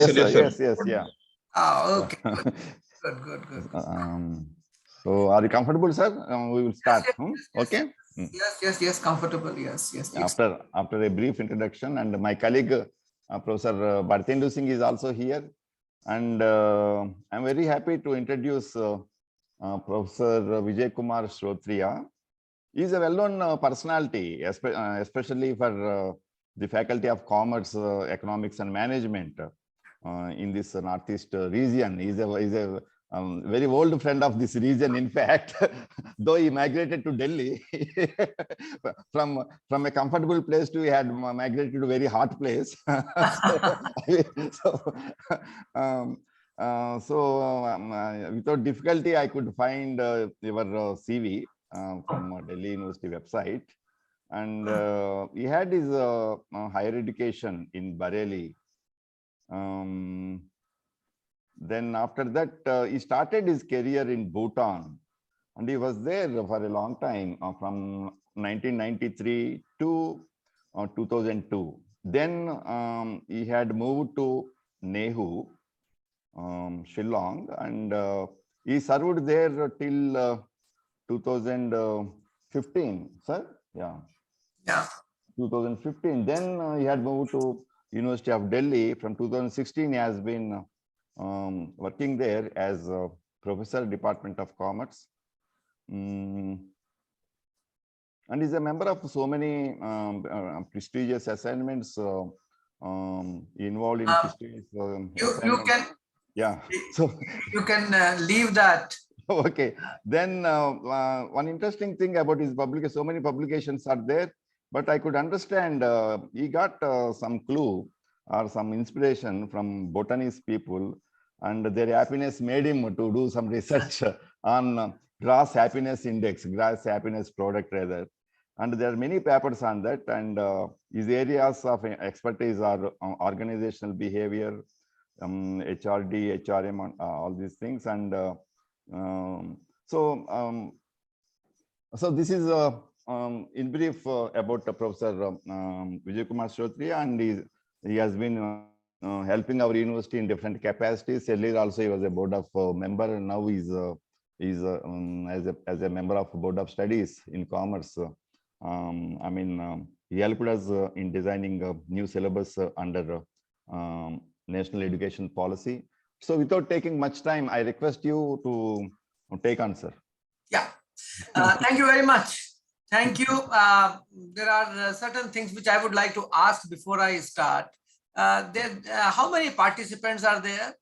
Yes, Yes, sir. yes, yeah. Oh, okay. Good, good, good, good. So are you comfortable, sir? We will start. Yes, yes, yes, Okay. yes, comfortable. Yes, yes, please. After a brief introduction, and my colleague, Professor Bhartendra Singh is also here. And I'm very happy to introduce Professor Vijay Kumar Shrotriya. He is a well-known personality, especially for the Faculty of Commerce, Economics and Management in this Northeast region. He's a very old friend of this region. In fact, though he migrated to Delhi from a comfortable place to he had migrated to a very hot place. so, um, without difficulty, I could find your CV from Delhi University website, and he had his higher education in Bareilly. Then after that, he started his career in Bhutan, and he was there for a long time from 1993 to 2002. Then he had moved to Nehu, Shillong, and he served there till 2015, sir. Yeah. 2015. Then he had moved to University of Delhi. From 2016, he has been working there as a professor, Department of Commerce. And is a member of so many prestigious assignments involved in prestigious You can, yeah. So you can leave that. Okay. Then one interesting thing about his so many publications are there, but I could understand he got some clue or some inspiration from Bhutanese people, and their happiness made him to do some research on gross happiness index, gross happiness product rather. And there are many papers on that, and his areas of expertise are organizational behavior, HRD, HRM, all these things. And so this is in brief about Professor Vijay Kumar Shrotriya, and he has been helping our university in different capacities. Earlier also he was a board of member, and now he's as a member of board of studies in commerce. He helped us in designing a new syllabus under national education policy. So without taking much time, I request you to take on, sir. Yeah. Thank you very much. Thank you. There are certain things which I would like to ask before I start. How many participants are there?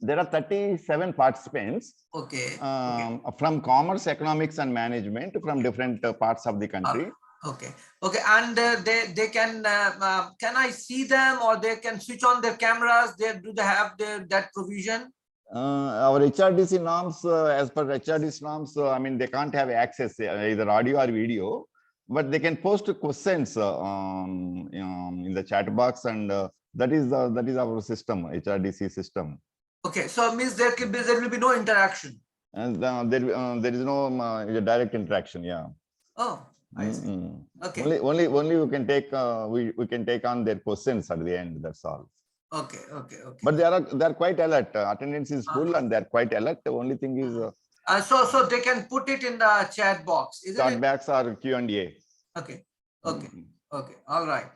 There are 37 participants. Okay. From commerce, economics, and management from different parts of the country. Okay. And they can I see them, or they can switch on their cameras? Do they have that provision? Our HRDC norms, as per HRDC norms, they can't have access either audio or video, but they can post questions in the chat box, and that is our system, HRDC system. Okay, so it means there will be no interaction. And there is no direct interaction. Yeah. Oh, I see. Okay. Only we can take we can take on their questions at the end. That's all. Okay. But they are quite alert. Attendance is full, and they are quite alert. The only thing is so they can put it in the chat box. Chat box or Q&A. Okay. All right.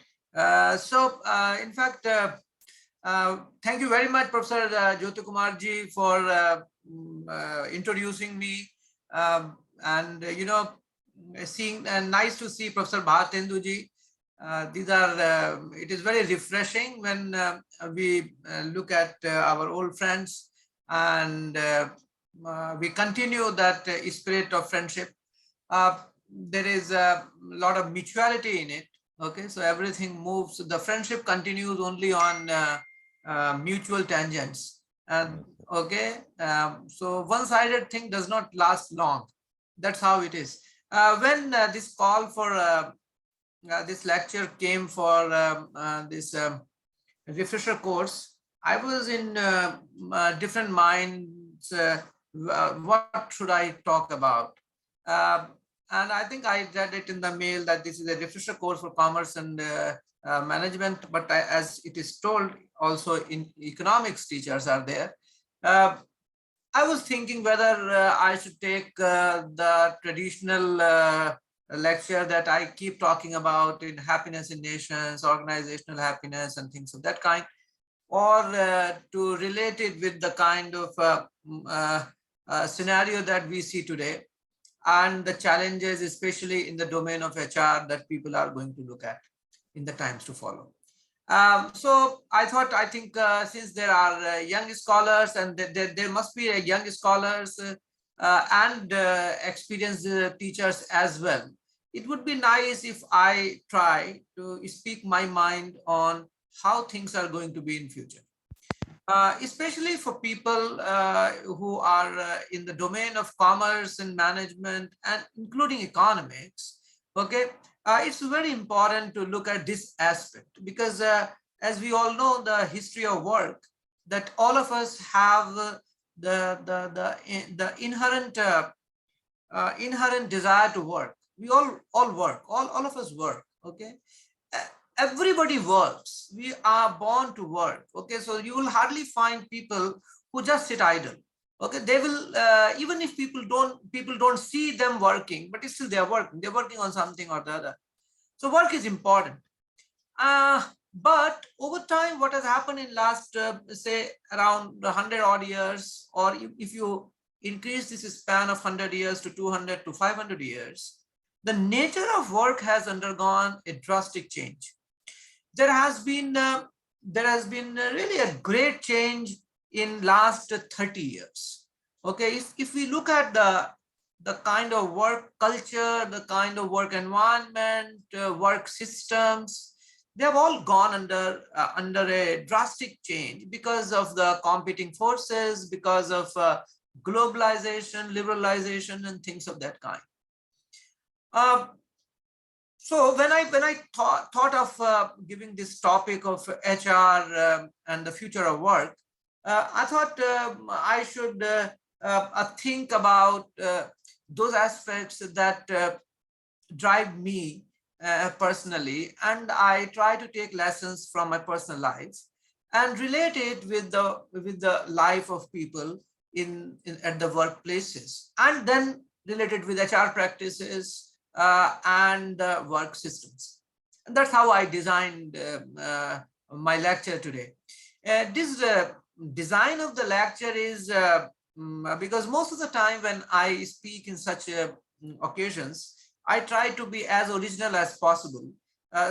In fact, thank you very much, Professor Jyoti Kumarji, for introducing me. And nice to see Professor Bhartenduji. It is very refreshing when we look at our old friends, and we continue that spirit of friendship. There is a lot of mutuality in it. Okay, so everything moves. The friendship continues only on mutual tangents. And okay, so one-sided thing does not last long. That's how it is. When this call for this lecture came for this refresher course, I was in different minds. What should I talk about? and I think I read it in the mail that this is a refresher course for commerce and management, but as it is told, also in economics teachers are there. I was thinking whether I should take the traditional lecture that I keep talking about in happiness in nations, organizational happiness and things of that kind, or to relate it with the kind of scenario that we see today and the challenges, especially in the domain of HR, that people are going to look at in the times to follow. So I think since there are young scholars and there must be young scholars and experienced teachers as well, it would be nice if I try to speak my mind on how things are going to be in future. Especially for people who are in the domain of commerce and management and including economics. Okay, it's very important to look at this aspect because as we all know the history of work, that all of us have the inherent desire to work. We all work, all of us work. Okay, everybody works. We are born to work. Okay, so you will hardly find people who just sit idle. Okay, they will even if people don't see them working, but still they're working on something or the other. So work is important. But over time, what has happened in last say around 100 odd years, or if you increase this span of 100 years to 200 to 500 years, the nature of work has undergone a drastic change. There has been really a great change in last 30 years. Okay, if we look at the kind of work culture, the kind of work environment, work systems, they have all gone under a drastic change because of the competing forces, because of globalization, liberalization, and things of that kind. So when I thought of giving this topic of HR and the future of work, I thought I should think about those aspects that drive me personally, and I try to take lessons from my personal life and relate it with the life of people at the workplaces, and then relate it with HR practices and work systems. And that's how I designed my lecture today. This design of the lecture is because most of the time when I speak in such occasions, I try to be as original as possible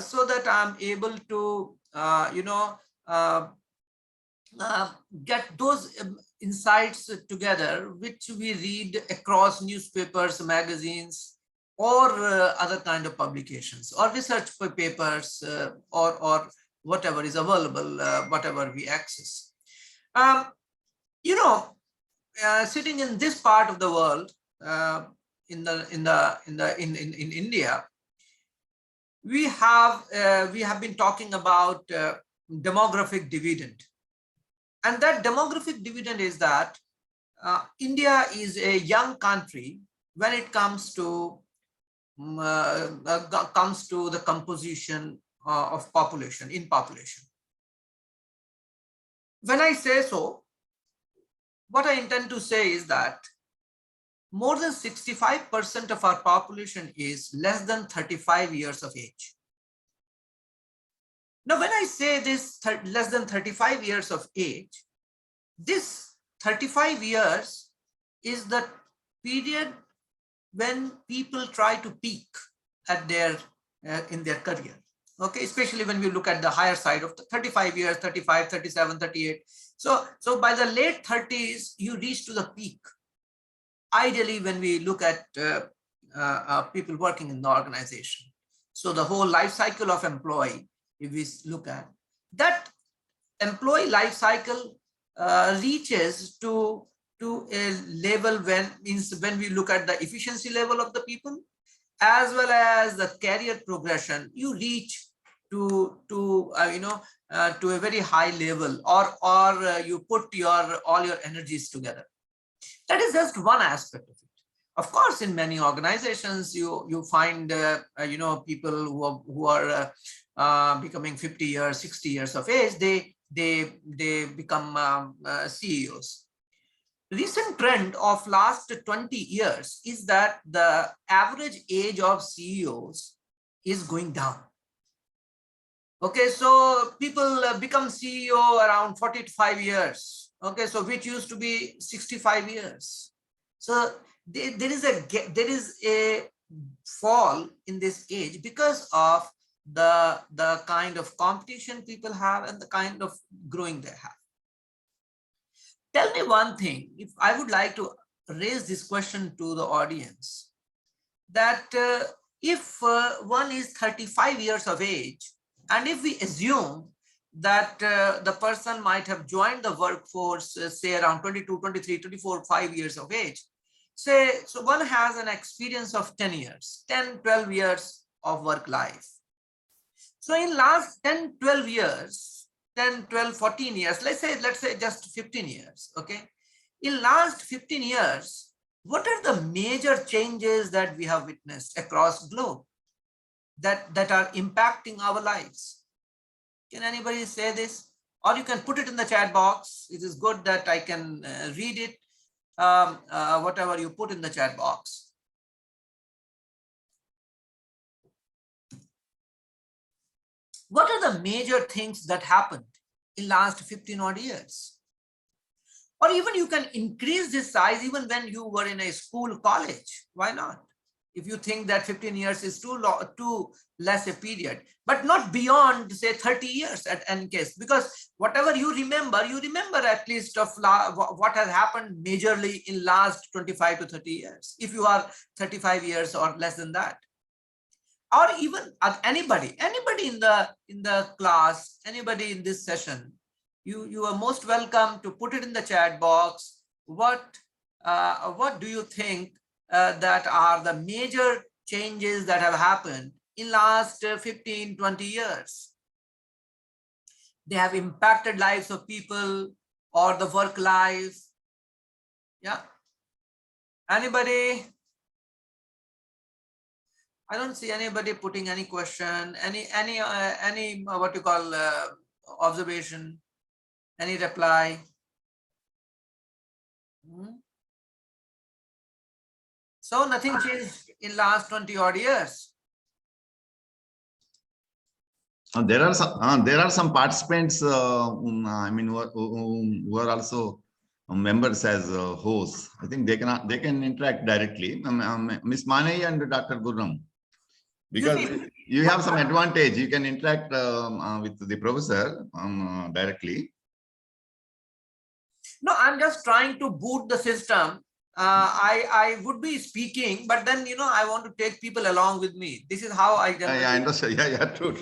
so that I'm able to, get those insights together, which we read across newspapers, magazines, or other kind of publications, or research papers, or whatever is available, whatever we access. Um, Sitting in this part of the world, in India, we have been talking about demographic dividend, and that demographic dividend is that India is a young country when it comes to the composition of population in population. When I say so, what I intend to say is that more than 65% of our population is less than 35 years of age. Now, when I say this less than 35 years of age, this 35 years is the period when people try to peak at in their career. Okay, especially when we look at the higher side of the 35 years, 35, 37, 38. So by the late 30s, you reach to the peak. Ideally, when we look at people working in the organization. So the whole life cycle of employee, if we look at that employee life cycle reaches to a level when we look at the efficiency level of the people, as well as the career progression, you reach to a very high level, or you put all your energies together. That is just one aspect of it. Of course, in many organizations, you find people who are becoming 50 years, 60 years of age. They become CEOs. Recent trend of last 20 years is that the average age of CEOs is going down. Okay, so people become CEO around 45 years. Okay, so which used to be 65 years. So there is a fall in this age because of the kind of competition people have and the kind of growing they have. Tell me one thing, if I would like to raise this question to the audience, that if one is 35 years of age, and if we assume that the person might have joined the workforce, say around 22, 23, 24, 5 years of age, say, so one has an experience of 10 years, 10, 12 years of work life. So in last 10, 12 years, 10, 12, 14 years, let's say just 15 years, okay? In last 15 years, what are the major changes that we have witnessed across globe that are impacting our lives? Can anybody say this? Or you can put it in the chat box. It is good that I can read it, whatever you put in the chat box. What are the major things that happened in last 15 odd years? Or even you can increase this size even when you were in a school, college. Why not? If you think that 15 years is too less a period, but not beyond, say, 30 years at any case, because whatever you remember at least of what has happened majorly in last 25 to 30 years, if you are 35 years or less than that. Or even anybody in the class, anybody in this session, you are most welcome to put it in the chat box. What do you think that are the major changes that have happened in last 15, 20 years? They have impacted lives of people or the work life. Yeah. Anybody? I don't see anybody putting any question, any what you call observation, any reply. So nothing changed in last 20 odd years. There are some participants. I mean, who are also members as hosts. I think they can interact directly. Miss Manai and Dr. Gurram, because you have some advantage. You can interact with the professor directly. No, I'm just trying to boot the system. I would be speaking, but then, I want to take people along with me. This is how I generally... Yeah, I understand. Yeah, true.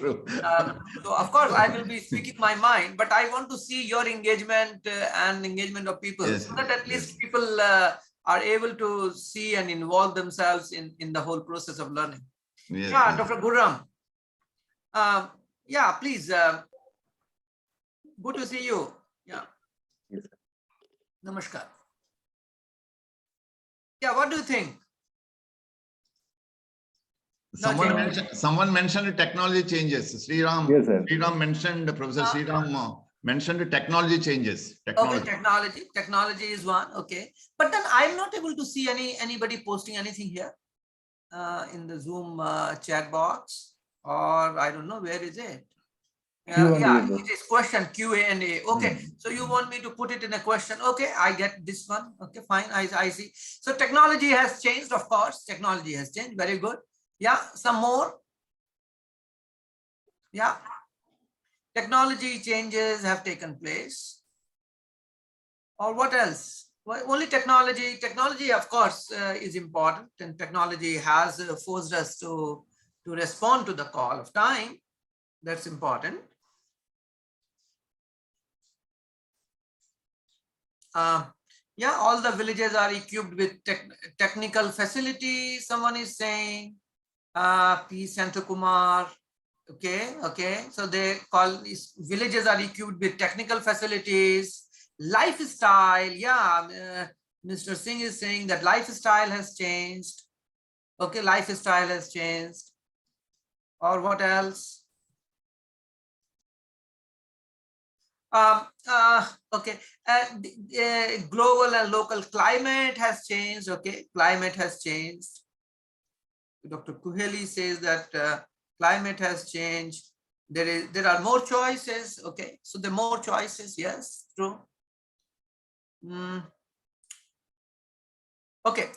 So of course I will be speaking my mind, but I want to see your engagement and engagement of people, yes, so that at least people are able to see and involve themselves in the whole process of learning. Yes, yeah, yes. Dr. Gurram. Yeah, please. Good to see you. Yeah. Yes. Namaskar. Yeah, what do you think? Someone mentioned technology changes. Sriram, yes, Sriram mentioned, Professor Sriram mentioned technology changes. Okay, technology is one. Okay, but then I'm not able to see anybody posting anything here in the Zoom chat box, or I don't know, where is it? Yeah, it is question Q&A. Okay, so you want me to put it in a question? Okay, I get this one. Okay, fine, I see. So technology has changed, of course. Technology has changed. Very good. Yeah, some more. Yeah, technology changes have taken place. Or what else? Well, only technology. Technology, of course, is important, and technology has forced us to respond to the call of time. That's important. Yeah, all the villages are equipped with technical facilities. Someone is saying, P. Santa Kumar. Okay. So they call these villages are equipped with technical facilities. Lifestyle, yeah. Mr. Singh is saying that lifestyle has changed. Okay, lifestyle has changed. Or what else? Okay, global and local climate has changed. Okay, climate has changed. Dr. Kuheli says that climate has changed. There are more choices. Okay, so the more choices, yes, true. Okay,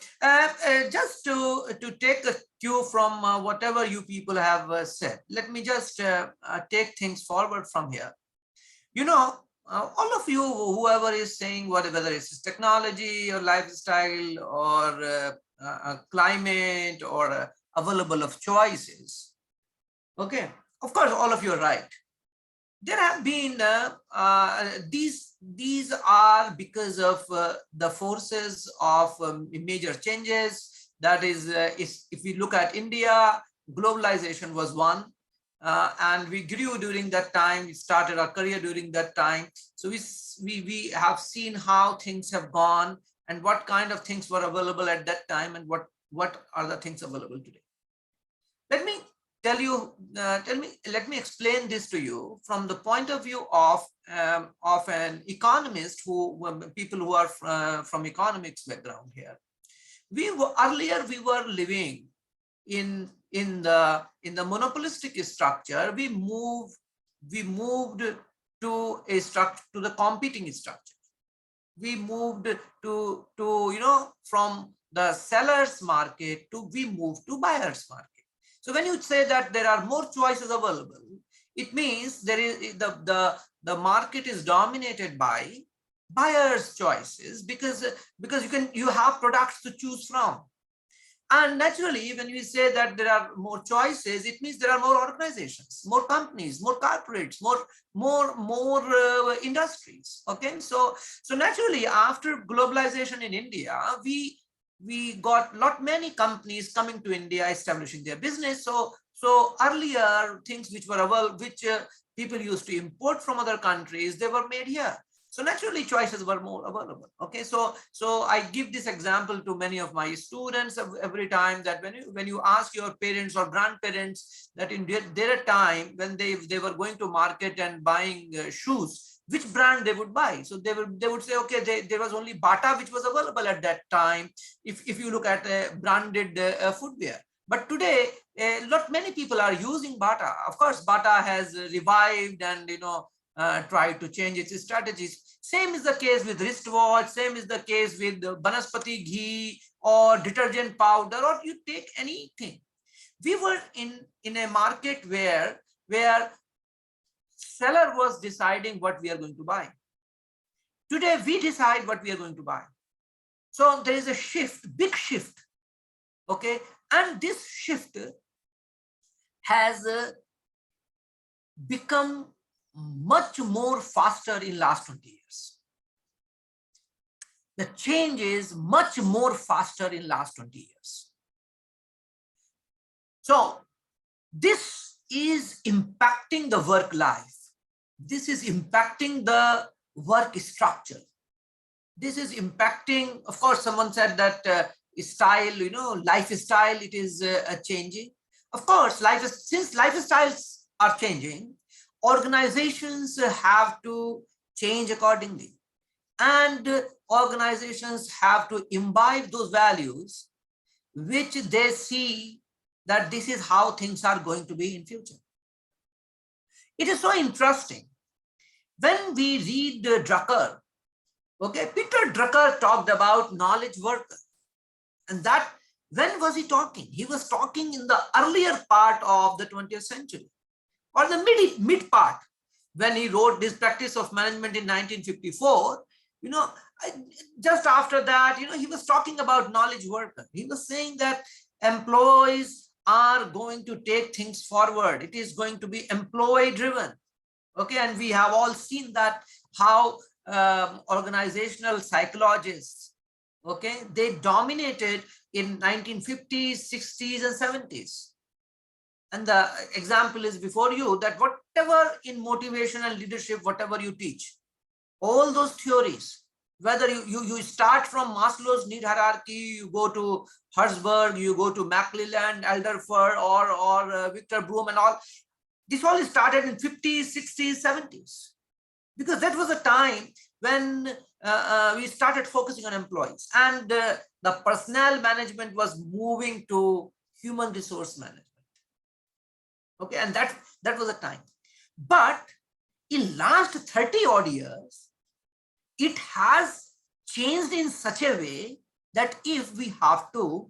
just to take a cue from whatever you people have said, let me just take things forward from here. You know, all of you, whoever is saying whether it's technology or lifestyle or climate or available of choices. Okay, of course, all of you are right. There have been these are because of the forces of major changes. That is if we look at India, globalization was one, and we grew during that time. We started our career during that time, so we have seen how things have gone and what kind of things were available at that time and what are the things available today. Let me tell you, let me explain this to you from the point of view of an economist, people who are from economics background here. Earlier we were living in the monopolistic structure. We moved to a structure, to the competing structure. We moved to from the seller's market we moved to buyer's market. So when you say that there are more choices available, it means there is the market is dominated by buyer's choices because you have products to choose from. And naturally, when we say that there are more choices, it means there are more organizations, more companies, more corporates, more industries. Okay, so naturally, after globalization in India, we got many companies coming to India, establishing their business. So earlier things which people used to import from other countries, they were made here. So naturally choices were more available. Okay, so I give this example to many of my students every time, that when you ask your parents or grandparents that in their time when they were going to market and buying shoes, which brand they would buy. So they would say, okay, there was only Bata which was available at that time, if you look at branded footwear. But today many people are using Bata. Of course, Bata has revived and tried to change its strategies. Same is the case with wristwatch, same is the case with banaspati ghee or detergent powder, or you take anything. We were in a market where seller was deciding what we are going to buy. Today we decide what we are going to buy. So there is a shift, big shift. Okay, and this shift has become much more faster in last 20 years. The change is much more faster in last 20 years. So this is impacting the work life. This is impacting the work structure. This is impacting, of course, someone said that style, lifestyle, it is changing. Of course, since lifestyles are changing, organizations have to change accordingly. And organizations have to imbibe those values which they see that this is how things are going to be in future. It is so interesting. When we read Drucker, okay, Peter Drucker talked about knowledge worker. And that, when was he talking? He was talking in the earlier part of the 20th century, or the mid part, when he wrote this Practice of Management in 1954. Just after that, he was talking about knowledge worker. He was saying that employees are going to take things forward. It is going to be employee driven. Okay, and we have all seen that how organizational psychologists, okay, they dominated in 1950s, 60s, and 70s. And the example is before you, that whatever in motivation and leadership, whatever you teach, all those theories, Whether you start from Maslow's need hierarchy, you go to Herzberg, you go to McClelland, Alderfer, or Victor Broom and all. This all started in 50s, 60s, 70s. Because that was a time when we started focusing on employees, and the personnel management was moving to human resource management. Okay, and that was a time. But in last 30 odd years, it has changed in such a way that if we have to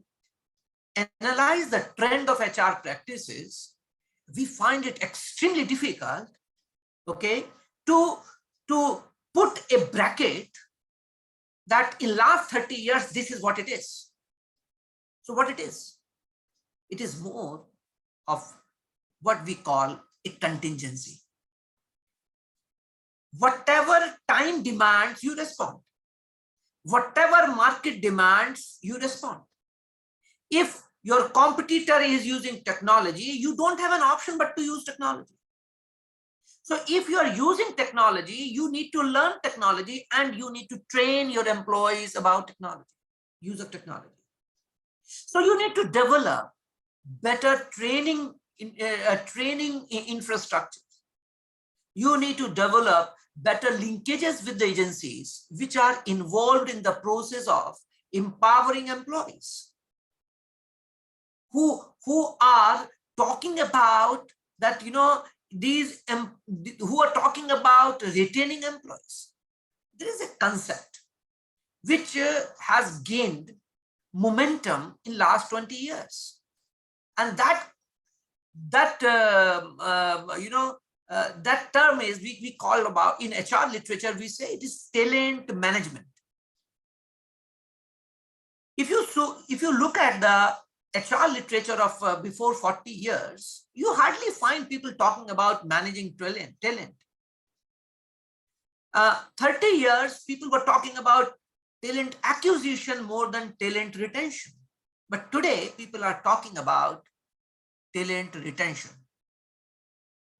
analyze the trend of HR practices, we find it extremely difficult, okay, to put a bracket that in last 30 years, this is what it is. So what it is more of what we call a contingency. Whatever time demands, you respond. Whatever market demands, you respond. If your competitor is using technology, you don't have an option but to use technology. So if you are using technology, you need to learn technology and you need to train your employees about technology, use of technology. So you need to develop better training infrastructure. You need to develop better linkages with the agencies which are involved in the process of empowering employees, who are talking about that, these who are talking about retaining employees. There is a concept which has gained momentum in last 20 years, and that term is we call about in HR literature, we say it is talent management. If you look at the HR literature of before 40 years, you hardly find people talking about managing talent. 30 years, people were talking about talent acquisition more than talent retention. But today, people are talking about talent retention.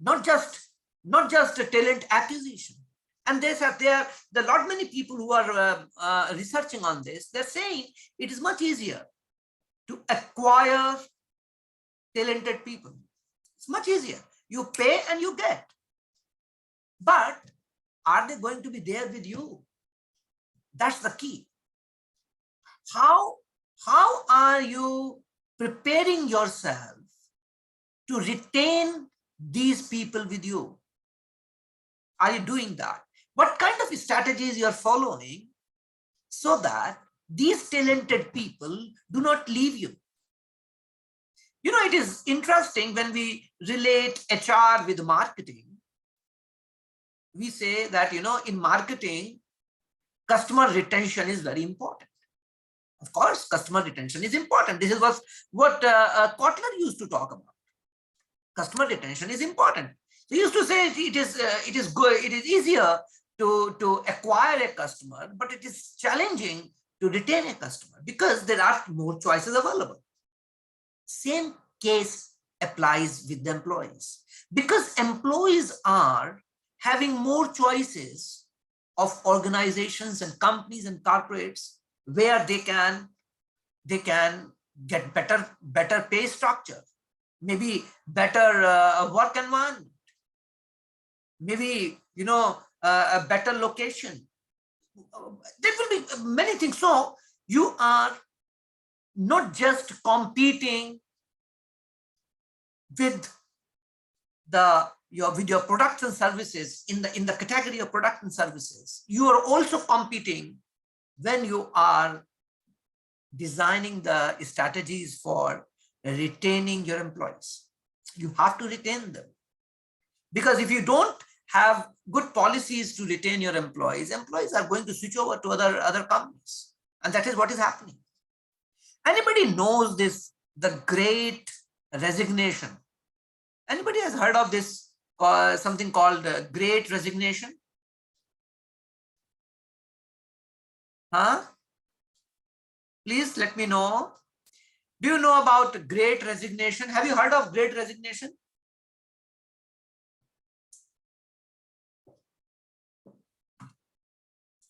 Not just talent acquisition. And there are a lot many people who are researching on this. They're saying it is much easier to acquire talented people. It's much easier. You pay and you get. But are they going to be there with you? That's the key. How are you preparing yourself to retain these people with you? Are you doing that? What kind of strategies you are following so that these talented people do not leave you? It is interesting when we relate HR with marketing. We say that, in marketing, customer retention is very important. Of course, customer retention is important. This is what Kotler used to talk about. Customer retention is important. He used to say it is good. It is easier to acquire a customer, but it is challenging to retain a customer because there are more choices available. Same case applies with the employees, because employees are having more choices of organizations and companies and corporates where they can get better pay structure, maybe better work environment, maybe a better location. There will be many things. So you are not just competing with your products and services in the category of products and services. You are also competing when you are designing the strategies for retaining your employees. You have to retain them, because if you don't have good policies to retain your employees are going to switch over to other companies, and that is what is happening. Anybody knows this, the Great Resignation? Anybody has heard of this, something called Great Resignation? Please let me know. Do you know about Great Resignation? Have you heard of Great Resignation?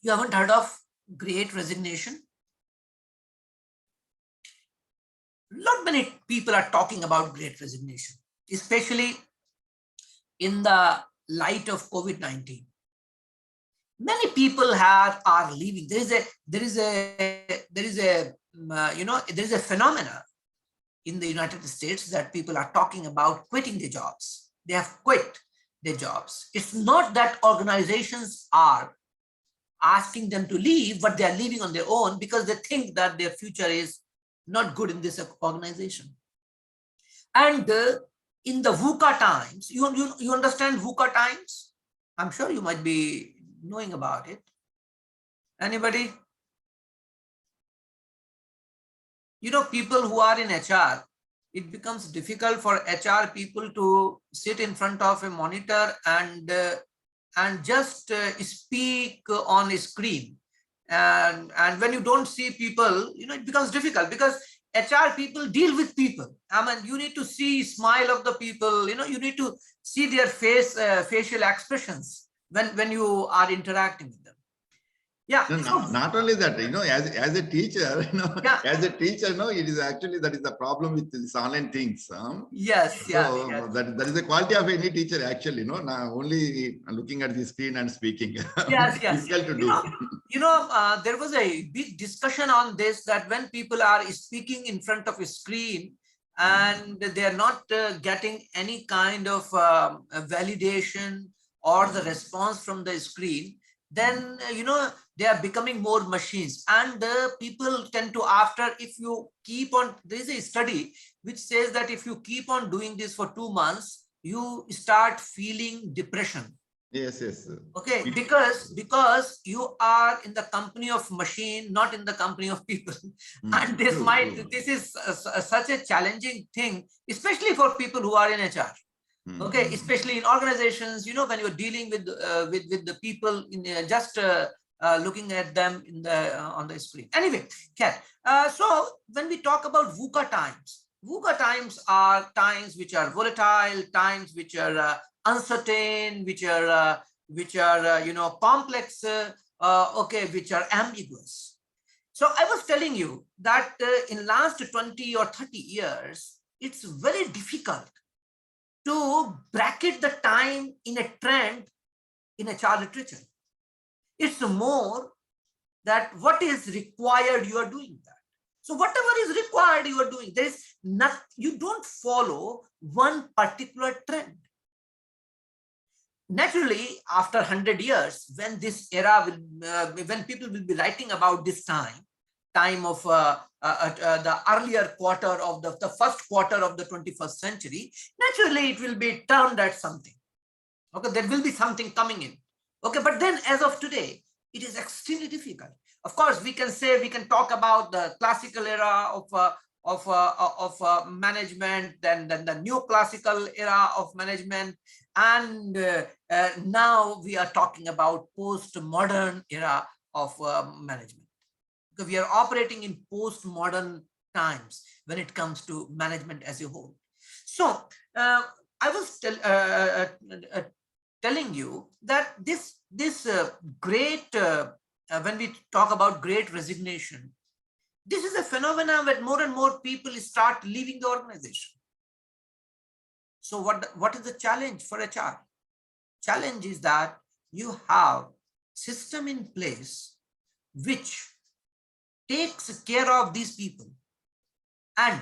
You haven't heard of Great resignation. Not many people are talking about great resignation, especially in the light of COVID-19. Many people are leaving. There is a phenomena in the United States that people are talking about quitting their jobs. They have quit their jobs. It's not that organizations are asking them to leave, but they are leaving on their own because they think that their future is not good in this organization. And in the VUCA times, you understand VUCA times? I'm sure you might be knowing about it. Anybody? You know, people who are in HR, it becomes difficult for HR people to sit in front of a monitor and just speak on a screen. And when you don't see people, you know, it becomes difficult because HR people deal with people. I mean, you need to see smile of the people, you know, you need to see their facial expressions when you are interacting with them. Yeah. No, not only that, you know, as a teacher, you know, Yeah. as a teacher, no, it is actually that is the problem with these online things. Yes. So Yes. that is the quality of any teacher actually, you know, now only looking at the screen and speaking. Yes. Difficult to do. There was a big discussion on this, that when people are speaking in front of a screen and they are not getting any kind of validation or the response from the screen, then they are becoming more machines, and people tend to, after, if you keep on, there is a study which says that if you keep on doing this for 2 months, you start feeling depression. Yes. Okay, because you are in the company of machine, not in the company of people. And this is such a challenging thing, especially for people who are in HR. Okay, especially in organizations, when you're dealing with the people in just looking at them in the on the screen. Anyway, Kat, so when we talk about VUCA times are times which are volatile, times which are uncertain, which are complex, okay, which are ambiguous. So I was telling you that in last 20 or 30 years, it's very difficult to bracket the time in a trend in HR literature. It's more that what is required, you are doing that. So whatever is required, you are doing. There is not, you don't follow one particular trend. Naturally, after 100 years, when this era will, when people will be writing about this time of the earlier quarter of the first quarter of the 21st century, naturally it will be termed as something. Okay, there will be something coming in. Okay, but then as of today, it is extremely difficult. Of course, we can talk about the classical era of management, then the new classical era of management, and now we are talking about post-modern era of management. Because we are operating in post-modern times when it comes to management as a whole. So I was telling you that this great, when we talk about great resignation, this is a phenomenon where more and more people start leaving the organization. So what is the challenge for HR? Challenge is that you have system in place which takes care of these people and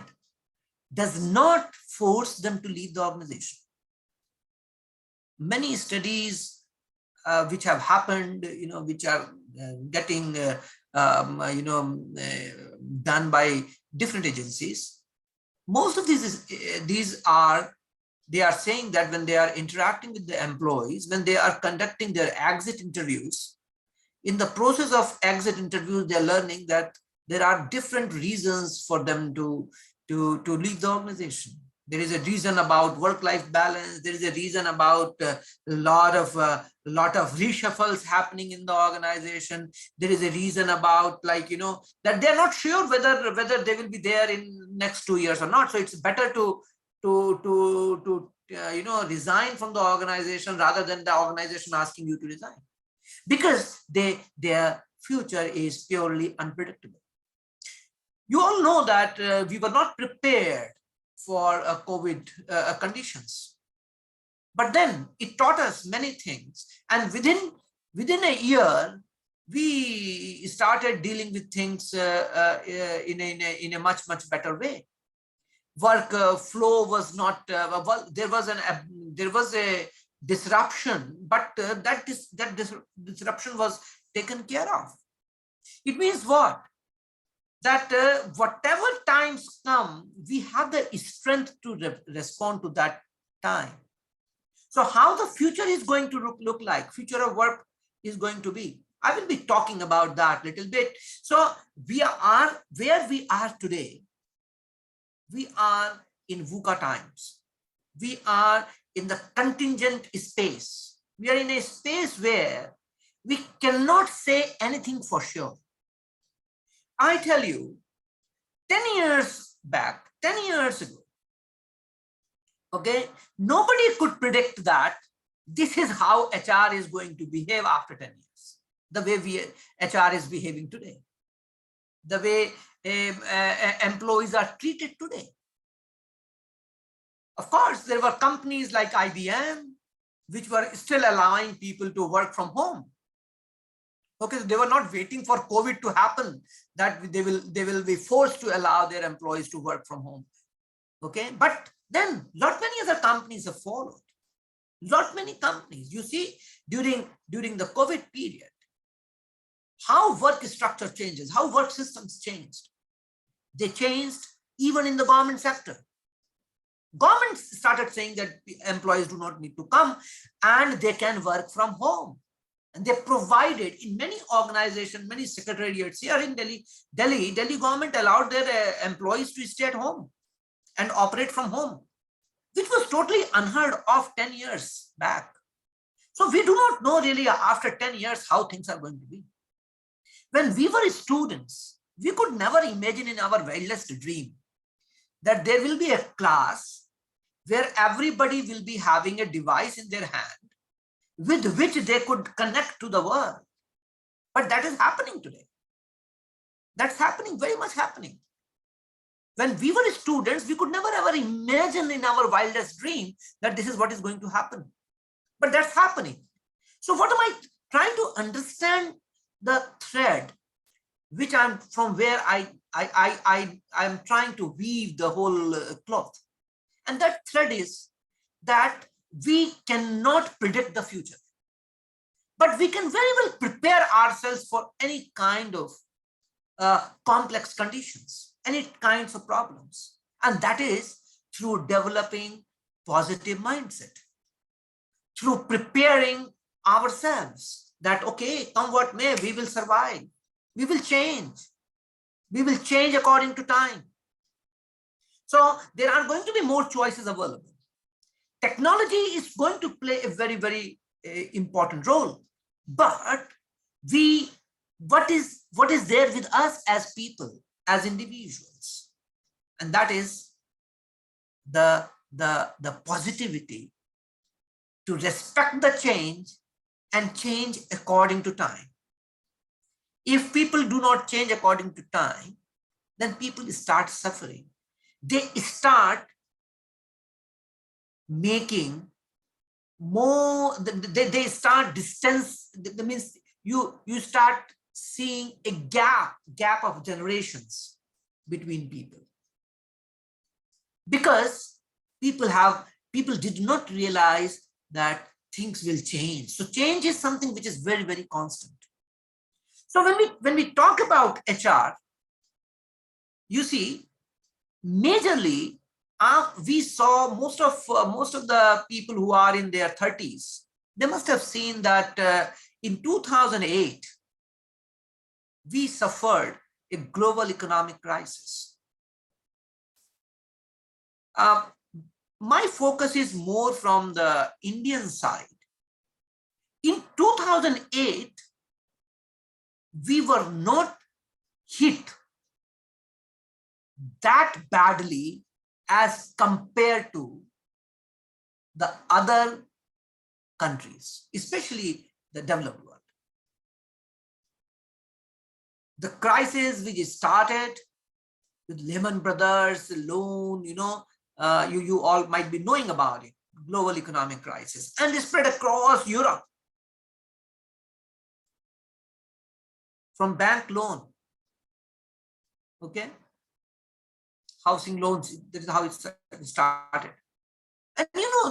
does not force them to leave the organization. Many studies which have happened, which are getting done by different agencies, most of they are saying that when they are interacting with the employees, when they are conducting their exit interviews, in the process of exit interviews, they're learning that there are different reasons for them to leave the organization. There is a reason about work-life balance. There is a reason about a lot of reshuffles happening in the organization. There is a reason about, that they're not sure whether they will be there in next 2 years or not. So it's better to resign from the organization rather than the organization asking you to resign, because their future is purely unpredictable. You all know that we were not prepared for COVID conditions. But then it taught us many things. And within a year, we started dealing with things in a much better way. Work flow was not, well, there was a disruption, but that disruption was taken care of. It means what? That whatever times come, we have the strength to respond to that time. So how the future is going to look like, future of work is going to be. I will be talking about that a little bit. So we are where we are today. We are in VUCA times. We are in the contingent space. We are in a space where we cannot say anything for sure. I tell you, 10 years back, 10 years ago, okay, nobody could predict that this is how HR is going to behave after 10 years, the way HR is behaving today, the way employees are treated today. Of course, there were companies like IBM, which were still allowing people to work from home. Okay, they were not waiting for COVID to happen, that they will be forced to allow their employees to work from home. Okay, but then lot many other companies have followed. Lot many companies, you see, during the COVID period, how work structure changes, how work systems changed. They changed even in the government sector. Government started saying that employees do not need to come and they can work from home. And they provided in many organizations, many secretariats here in Delhi government allowed their employees to stay at home and operate from home, which was totally unheard of 10 years back. So we do not know really after 10 years how things are going to be. When we were students, we could never imagine in our wildest dream that there will be a class where everybody will be having a device in their hand with which they could connect to the world. But that is happening today. That's happening, very much happening. When we were students, we could never ever imagine in our wildest dream that this is what is going to happen. But that's happening. So what am I trying to understand? The thread which I'm from where I'm trying to weave the whole cloth. And that thread is that we cannot predict the future, but we can very well prepare ourselves for any kind of complex conditions, any kinds of problems. And that is through developing positive mindset, through preparing ourselves that, okay, come what may, we will survive, we will change according to time. So there are going to be more choices available. Technology is going to play a very important role, but what is there with us as people, as individuals, and that is the positivity to respect the change and change according to time. If people do not change according to time, then people start suffering. They start making more, they start distance. That means you start seeing a gap of generations between people, because people did not realize that things will change. So change is something which is very constant. So when we talk about HR, you see, majorly we saw most of the people who are in their 30s, they must have seen that in 2008 we suffered a global economic crisis. My focus is more from the Indian side. In 2008, we were not hit that badly as compared to the other countries, especially the developed world. the crisis which started with Lehman Brothers, the loan, you all might be knowing about it, global economic crisis, and it spread across Europe from bank loan, okay, housing loans, that is how it started. And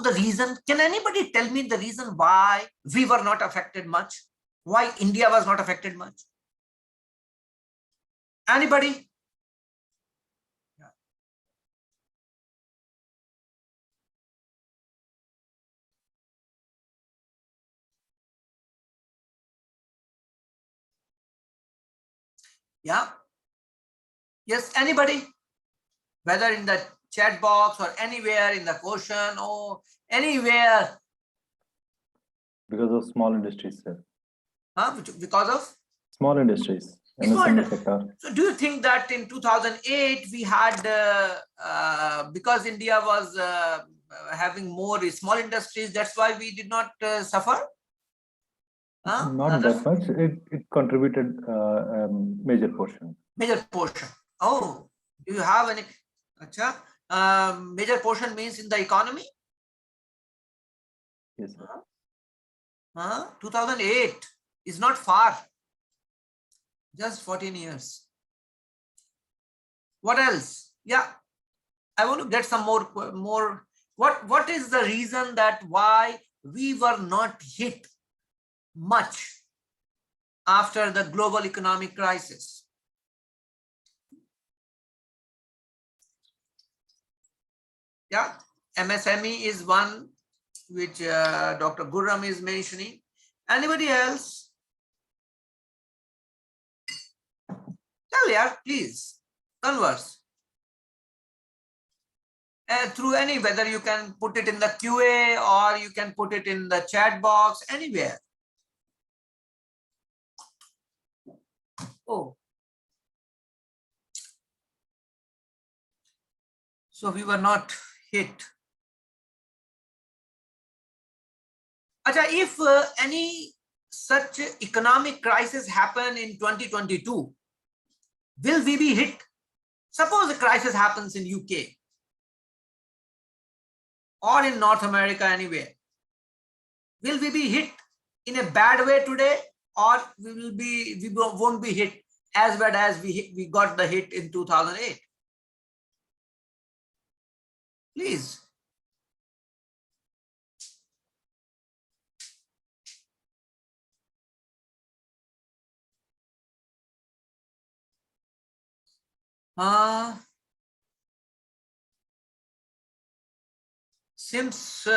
the reason, can anybody tell me the reason why we were not affected much? Why India was not affected much? Anybody? Yeah. Yes, anybody? Whether in the chat box or anywhere in the question or anywhere. Because of small industries, sir. Because of? Small industries. MSME sector. So do you think that in 2008 we had, because India was having more small industries, that's why we did not suffer? Not that much. It contributed a major portion. Major portion. Oh, do you have any? Major portion means in the economy? Yes, sir. 2008 is not far. Just 14 years. What else? Yeah, I want to get some more. What is the reason that why we were not hit much after the global economic crisis? Yeah, MSME is one which Dr. Gurram is mentioning. Anybody else? Tell ya, please, converse. Through any, whether you can put it in the QA or you can put it in the chat box, anywhere. Oh. So we were not hit. Acha, if any such economic crisis happen in 2022, will we be hit? Suppose a crisis happens in UK or in North America, anywhere. Will we be hit in a bad way today, or we won't be hit as bad as we got the hit in 2008? Please. Since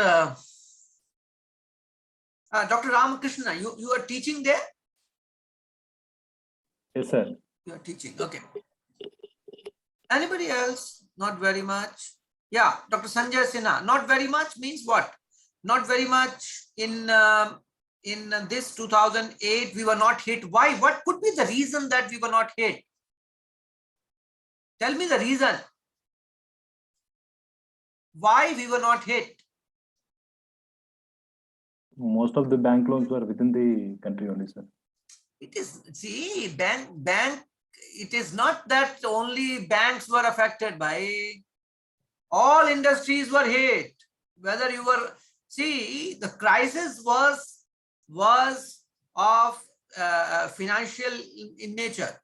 Dr. Ramakrishna, you are teaching there? Yes, sir. You are teaching, okay. Anybody else? Not very much. Yeah, Dr. Sanjay Sinha, not very much means what? Not very much in this 2008, we were not hit. Why? What could be the reason that we were not hit? Tell me the reason. Why we were not hit? Most of the bank loans were within the country only, sir. It is, see, bank, it is not that only banks were affected by, all industries were hit. Whether you were, see, the crisis was of financial in nature,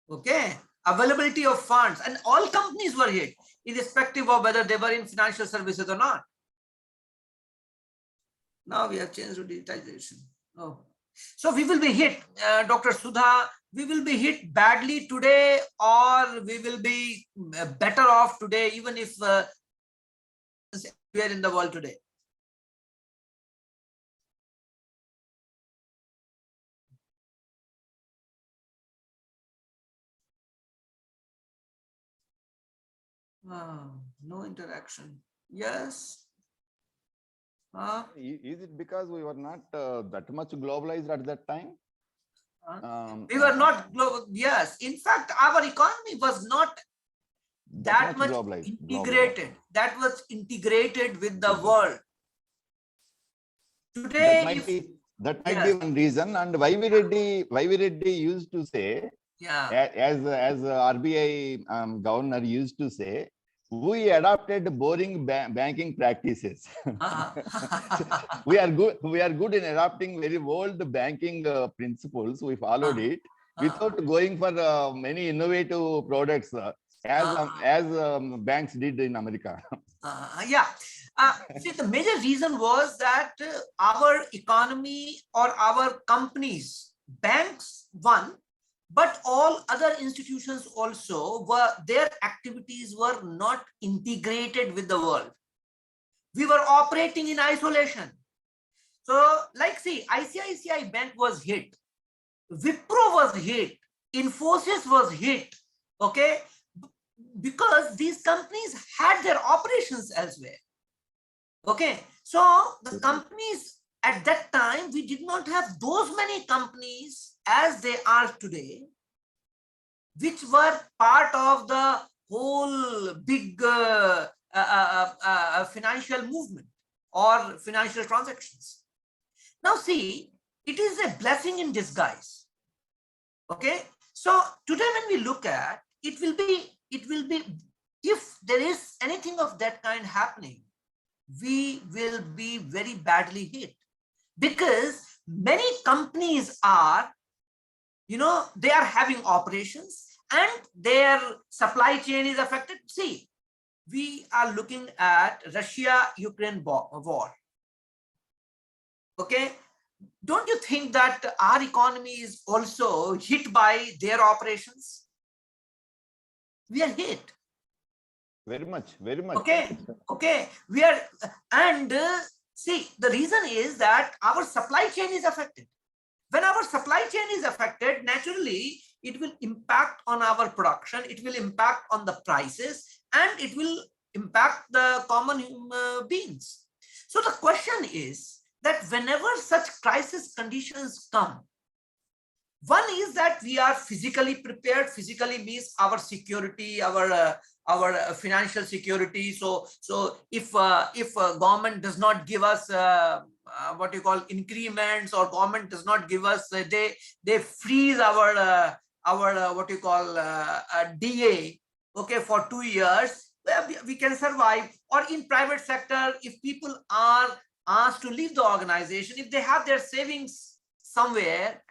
okay? Availability of funds, and all companies were hit, irrespective of whether they were in financial services or not. Now we have changed to digitization. Oh. So we will be hit, Dr. Sudha, we will be hit badly today, or we will be better off today, even if we are in the world today. No interaction. Yes. Is it because we were not that much globalized at that time? We were not global. Yes. In fact, our economy was not that much integrated. That was integrated with the world. Today, that might be one reason. And Vijay Reddy used to say Yeah. As RBI governor used to say, we adopted boring banking practices. We are good. We are good in adopting very old banking principles. We followed it without going for many innovative products, as banks did in America. Yeah. See, the major reason was that our economy or our companies, banks, one, but all other institutions also were, their activities were not integrated with the world. We were operating in isolation. So, like, see, ICICI Bank was hit, Wipro was hit, Infosys was hit, okay, because these companies had their operations elsewhere. Okay, so the companies at that time, we did not have those many companies as they are today, which were part of the whole big financial movement or financial transactions. Now see, it is a blessing in disguise. Okay, so today when we look at, it will be, if there is anything of that kind happening, we will be very badly hit, because many companies are, they are having operations and their supply chain is affected. See, we are looking at Russia-Ukraine war. Okay, don't you think that our economy is also hit by their operations? We are hit. Very much, very much. Okay, we are, and see, the reason is that our supply chain is affected. When our supply chain is affected, naturally, it will impact on our production, it will impact on the prices, and it will impact the common beings. So the question is that whenever such crisis conditions come, one is that we are physically prepared. Physically means our security, our financial security. So if government does not give us what you call increments, or government does not give us, they freeze our what you call DA, okay, for 2 years, we can survive. Or in private sector, if people are asked to leave the organization, if they have their savings somewhere,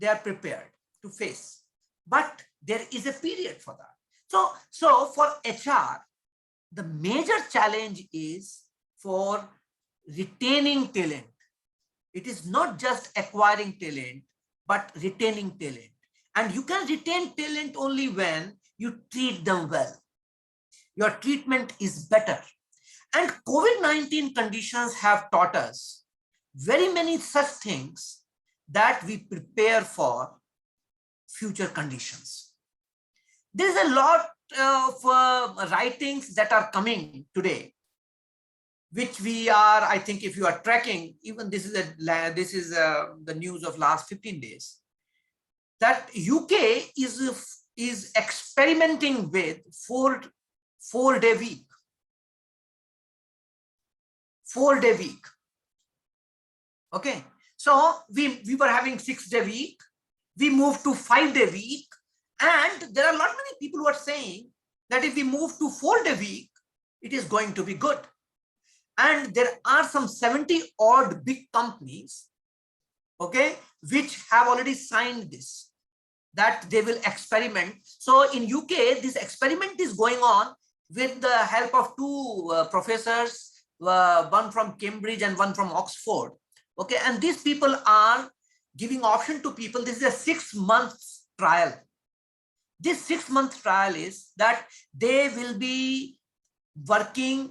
they are prepared to face. But there is a period for that. So for HR, the major challenge is for retaining talent. It is not just acquiring talent, but retaining talent. And you can retain talent only when you treat them well. Your treatment is better. And COVID-19 conditions have taught us very many such things, that we prepare for future conditions. There is a lot of writings that are coming today, which we are, I think, if you are tracking, even this is the news of last 15 days, that UK is experimenting with four-day week. 4-day week. Okay. So we were having 6-day week, we moved to 5-day week, and there are a lot many people who are saying that if we move to 4-day week, it is going to be good. And there are some 70 odd big companies, okay, which have already signed this, that they will experiment. So in UK, this experiment is going on with the help of 2 professors, one from Cambridge and one from Oxford. Okay, and these people are giving option to people. This is a 6-month trial. This 6-month trial is that they will be working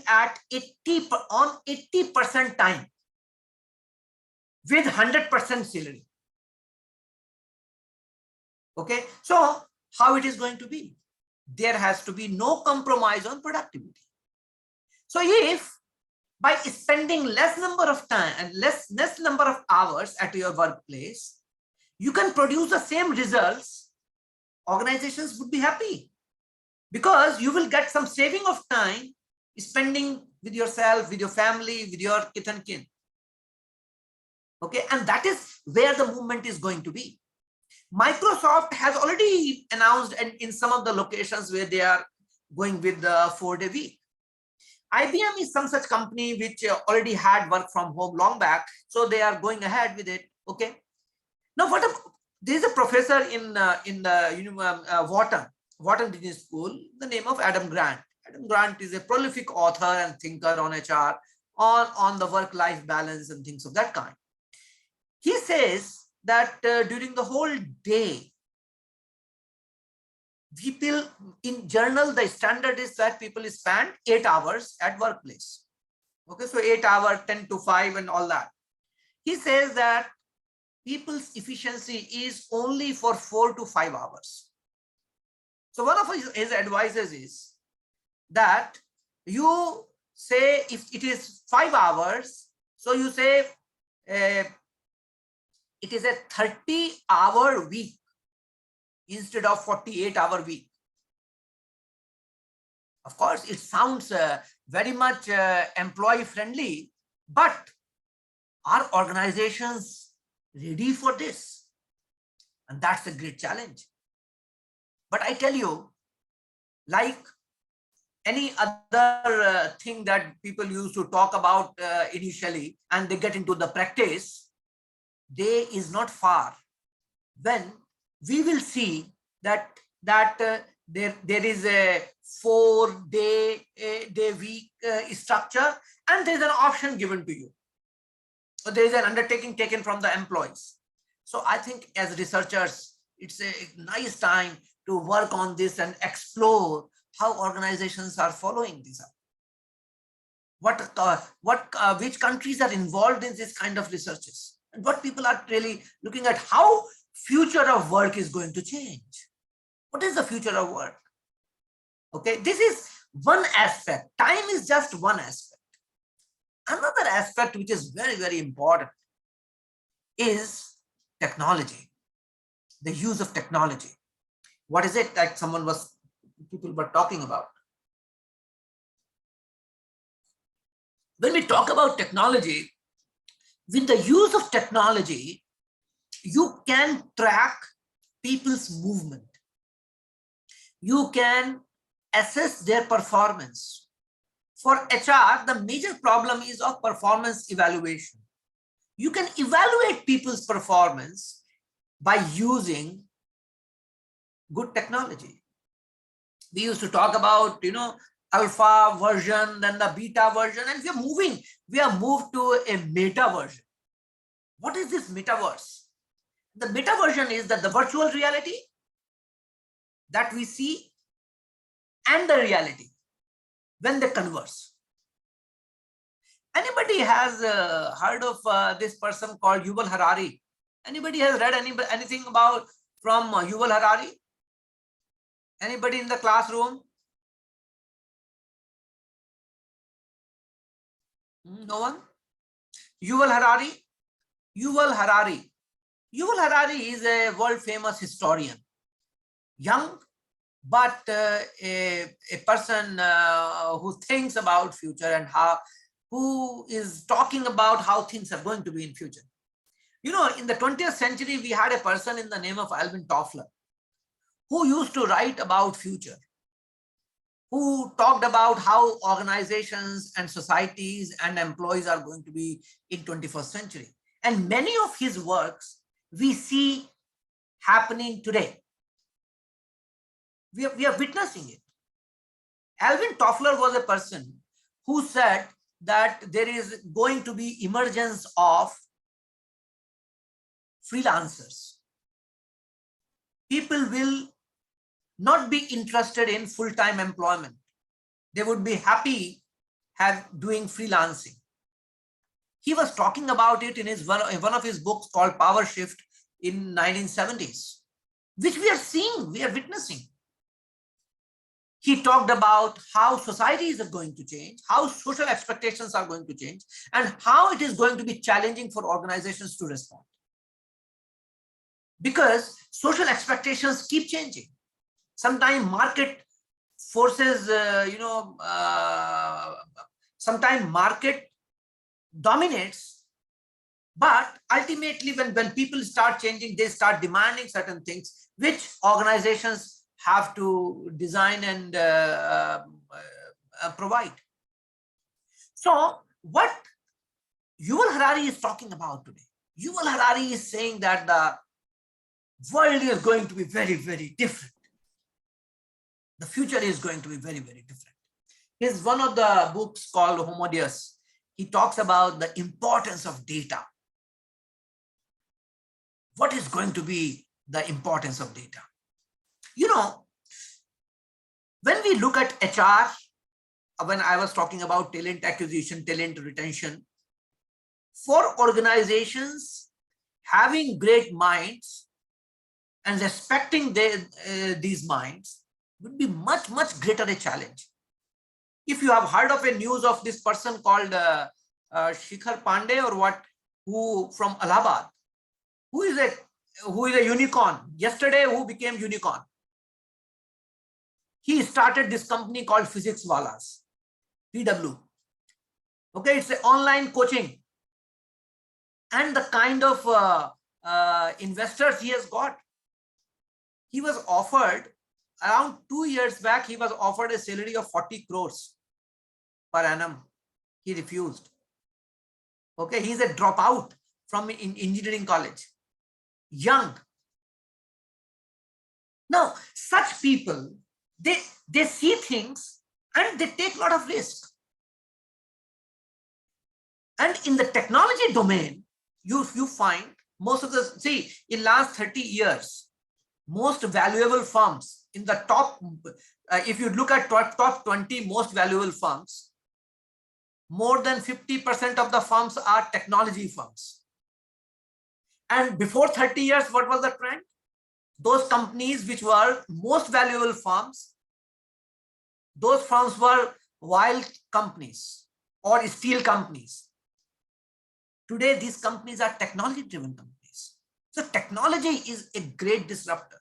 at 80% time with 100% salary. Okay, so how it is going to be? There has to be no compromise on productivity. So if by spending less number of time and less number of hours at your workplace, you can produce the same results, organizations would be happy, because you will get some saving of time spending with yourself, with your family, with your kith and kin. Okay, and that is where the movement is going to be. Microsoft has already announced and in some of the locations where they are going with the 4-day week. IBM is some such company which already had work from home long back, so they are going ahead with it. Okay. Now, there is a professor in the Wharton Business School, the name of Adam Grant. Adam Grant is a prolific author and thinker on HR, on the work-life balance and things of that kind. He says that during the whole day, people in general, the standard is that people spend 8 hours at workplace. Okay, so 8 hours, 10 to 5 and all that. He says that people's efficiency is only for 4 to 5 hours. So one of his advices is that you say if it is 5 hours, so you say it is a 30-hour week instead of 48-hour week. Of course, it sounds very much employee friendly, but are organizations ready for this? And that's a great challenge. But I tell you, like any other thing that people used to talk about initially, and they get into the practice, day is not far when we will see that there is a 4-day week structure, and there is an option given to you. So there is an undertaking taken from the employees. So I think as researchers, it's a nice time to work on this and explore how organizations are following this up. Which countries are involved in this kind of researches, and what people are really looking at, how future of work is going to change. What is the future of work? Okay, this is one aspect. Time is just one aspect. Another aspect which is very, very important is technology, the use of technology. What is it that people were talking about? When we talk about technology, with the use of technology, you can track people's movement. You can assess their performance. For HR, the major problem is of performance evaluation. You can evaluate people's performance by using good technology. We used to talk about, alpha version, then the beta version, and we are moved to a meta version. What is this metaverse? The meta version is that the virtual reality that we see and the reality when they converse. Anybody has heard of this person called Yuval Harari? Anybody has read anything from Yuval Harari? Anybody in the classroom? No one? Yuval Harari is a world famous historian, young, but a person who thinks about future and who is talking about how things are going to be in future. In the 20th century, we had a person in the name of Alvin Toffler, who used to write about future, who talked about how organizations and societies and employees are going to be in 21st century. And many of his works we see happening today. We are witnessing it. Alvin Toffler was a person who said that there is going to be emergence of freelancers. People will not be interested in full-time employment. They would be happy doing freelancing. He was talking about it in one of his books called Power Shift in 1970s, which we are seeing, we are witnessing. He talked about how societies are going to change, how social expectations are going to change, and how it is going to be challenging for organizations to respond. Because social expectations keep changing. Sometimes market forces, sometimes market dominates But ultimately, when people start changing, they start demanding certain things, which organizations have to design and provide. So what Yuval Harari is talking about today, Yuval Harari is saying that the world is going to be very, very different. The future is going to be very, very different. Here's one of the books called Homo Deus. He talks about the importance of data. What is going to be the importance of data? You know, when we look at HR, when I was talking about talent acquisition, talent retention, for organizations having great minds and respecting these minds would be much, much greater a challenge. If you have heard of a news of this person called Shikhar Pandey or what, who from Allahabad, who is a unicorn, yesterday who became unicorn. He started this company called Physics Walas, PW. Okay, it's an online coaching. And the kind of investors he has got. He was offered, around 2 years back, he was offered a salary of 40 crores per annum. He refused. Okay, he's a dropout from engineering college. Young. Now, such people, they see things and they take a lot of risk. And in the technology domain, you find most of the, see, in last 30 years, most valuable firms in the top, if you look at top 20 most valuable firms, more than 50% of the firms are technology firms. And before 30 years, what was the trend? Those companies which were most valuable firms, those firms were oil companies or steel companies. Today, these companies are technology-driven companies. So technology is a great disruptor,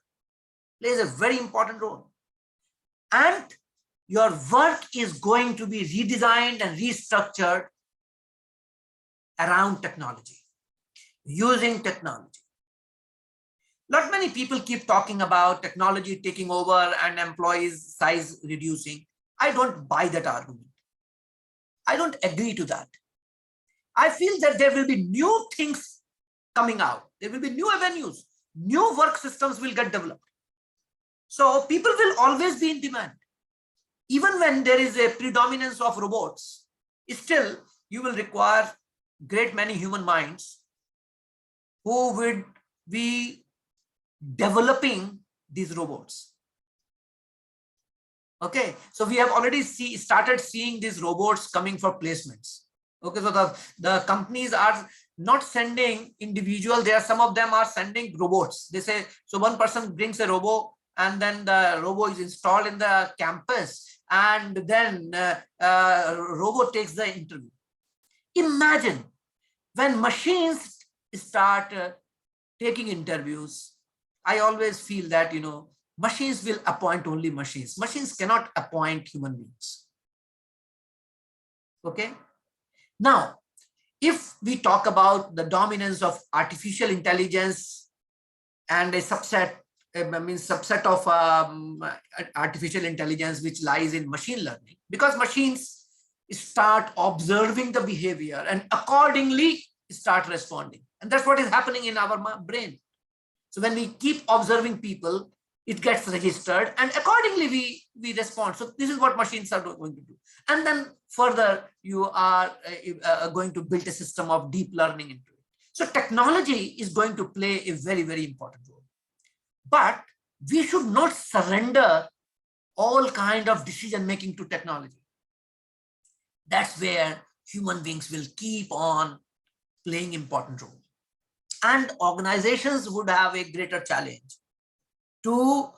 plays a very important role. And your work is going to be redesigned and restructured around technology, using technology. Not many people keep talking about technology taking over and employees' size reducing. I don't buy that argument. I don't agree to that. I feel that there will be new things coming out. There will be new avenues. New work systems will get developed. So people will always be in demand. Even when there is a predominance of robots, still you will require great many human minds who would be developing these robots. Okay, so we have already started seeing these robots coming for placements. Okay, so the companies are not sending individual, some of them are sending robots. They say, so one person brings a robot and then the robot is installed in the campus and then robot takes the interview. Imagine when machines start taking interviews. I always feel that, you know, machines will appoint only machines. Machines cannot appoint human beings. Okay. Now, if we talk about the dominance of artificial intelligence and a subset of artificial intelligence which lies in machine learning, because machines start observing the behavior and accordingly start responding. And that's what is happening in our brain. So when we keep observing people, it gets registered and accordingly we respond. So this is what machines are going to do. And then further, you are going to build a system of deep learning into it. So technology is going to play a very, very important role. But we should not surrender all kind of decision making to technology. That's where human beings will keep on playing important role. And organizations would have a greater challenge to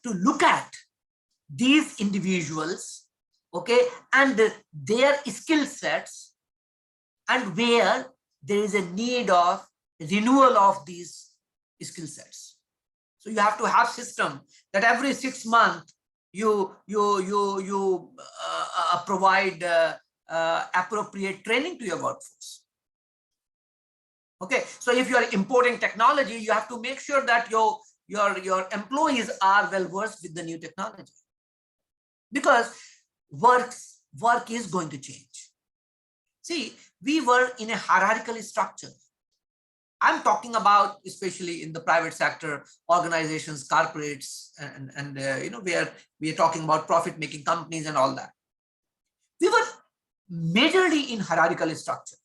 look at these individuals, okay, and their skill sets, and where there is a need of renewal of these skill sets. So you have to have system that every 6 months you provide appropriate training to your workforce. Okay, so if you are importing technology, you have to make sure that your employees are well versed with the new technology, because work is going to change. See, we were in a hierarchical structure. I'm talking about especially in the private sector, organizations, corporates, and where we are talking about profit-making companies and all that. We were majorly in hierarchical structure.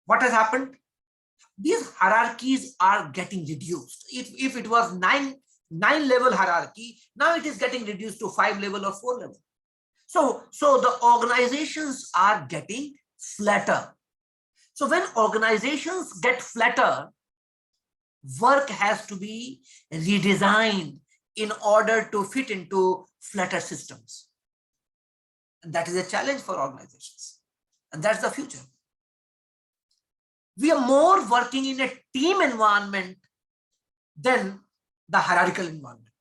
What has happened? These hierarchies are getting reduced. If it was nine level hierarchy, now it is getting reduced to 5 level or 4 level. So the organizations are getting flatter. So when organizations get flatter, work has to be redesigned in order to fit into flatter systems. And that is a challenge for organizations. And that's the future. We are more working in a team environment than the hierarchical environment.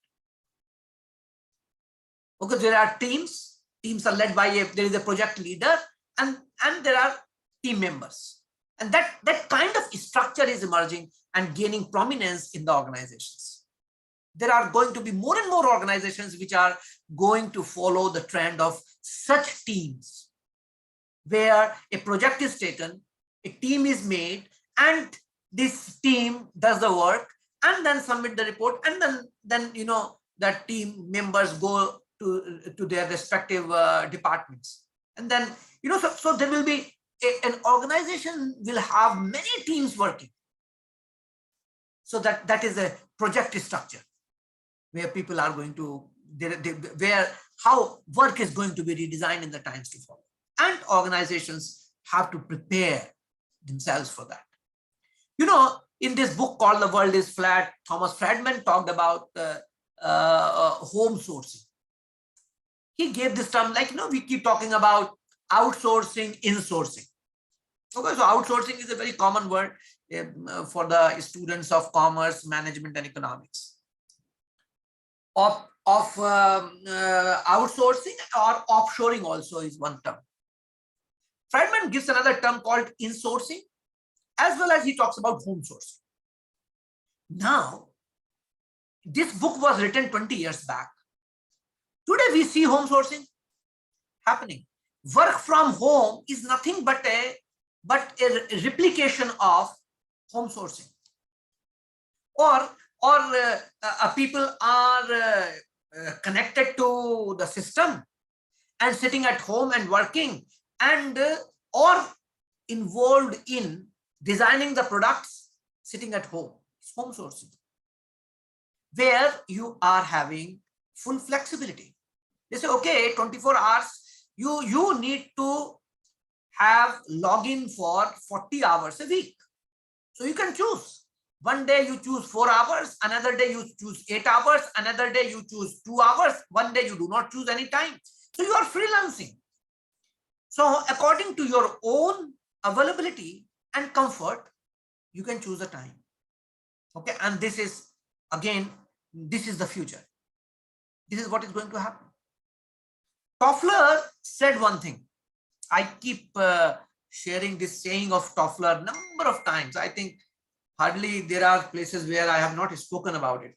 Okay, there are teams. Teams are led by there is a project leader, and there are team members. And that kind of structure is emerging and gaining prominence in the organizations. There are going to be more and more organizations which are going to follow the trend of such teams, where a project is taken, a team is made, and this team does the work and then submit the report, and then that team members go to their respective departments, and then so there will be an organization will have many teams working. So that is a project structure where people are going to where how work is going to be redesigned in the times to follow, and organizations have to prepare themselves for that. In this book called The World is Flat, Thomas Friedman talked about home sourcing. He gave this term, like, we keep talking about outsourcing, insourcing. Okay, so outsourcing is a very common word for the students of commerce, management, and economics. Of outsourcing or offshoring also is one term. Friedman gives another term called insourcing, as well as he talks about home sourcing. Now, this book was written 20 years back. Today we see home sourcing happening. Work from home is nothing but a replication of home sourcing. Or people are connected to the system and sitting at home and working, and or involved in designing the products sitting at home. It's home sourcing, where you are having full flexibility. They say, okay, 24 hours, you need to have login for 40 hours a week. So you can choose. One day you choose 4 hours, another day you choose 8 hours, another day you choose 2 hours, one day you do not choose any time. So you are freelancing. So according to your own availability and comfort, you can choose a time. Okay, and this is, again, this is the future. This is what is going to happen. Toffler said one thing. I keep sharing this saying of Toffler number of times. I think hardly there are places where I have not spoken about it.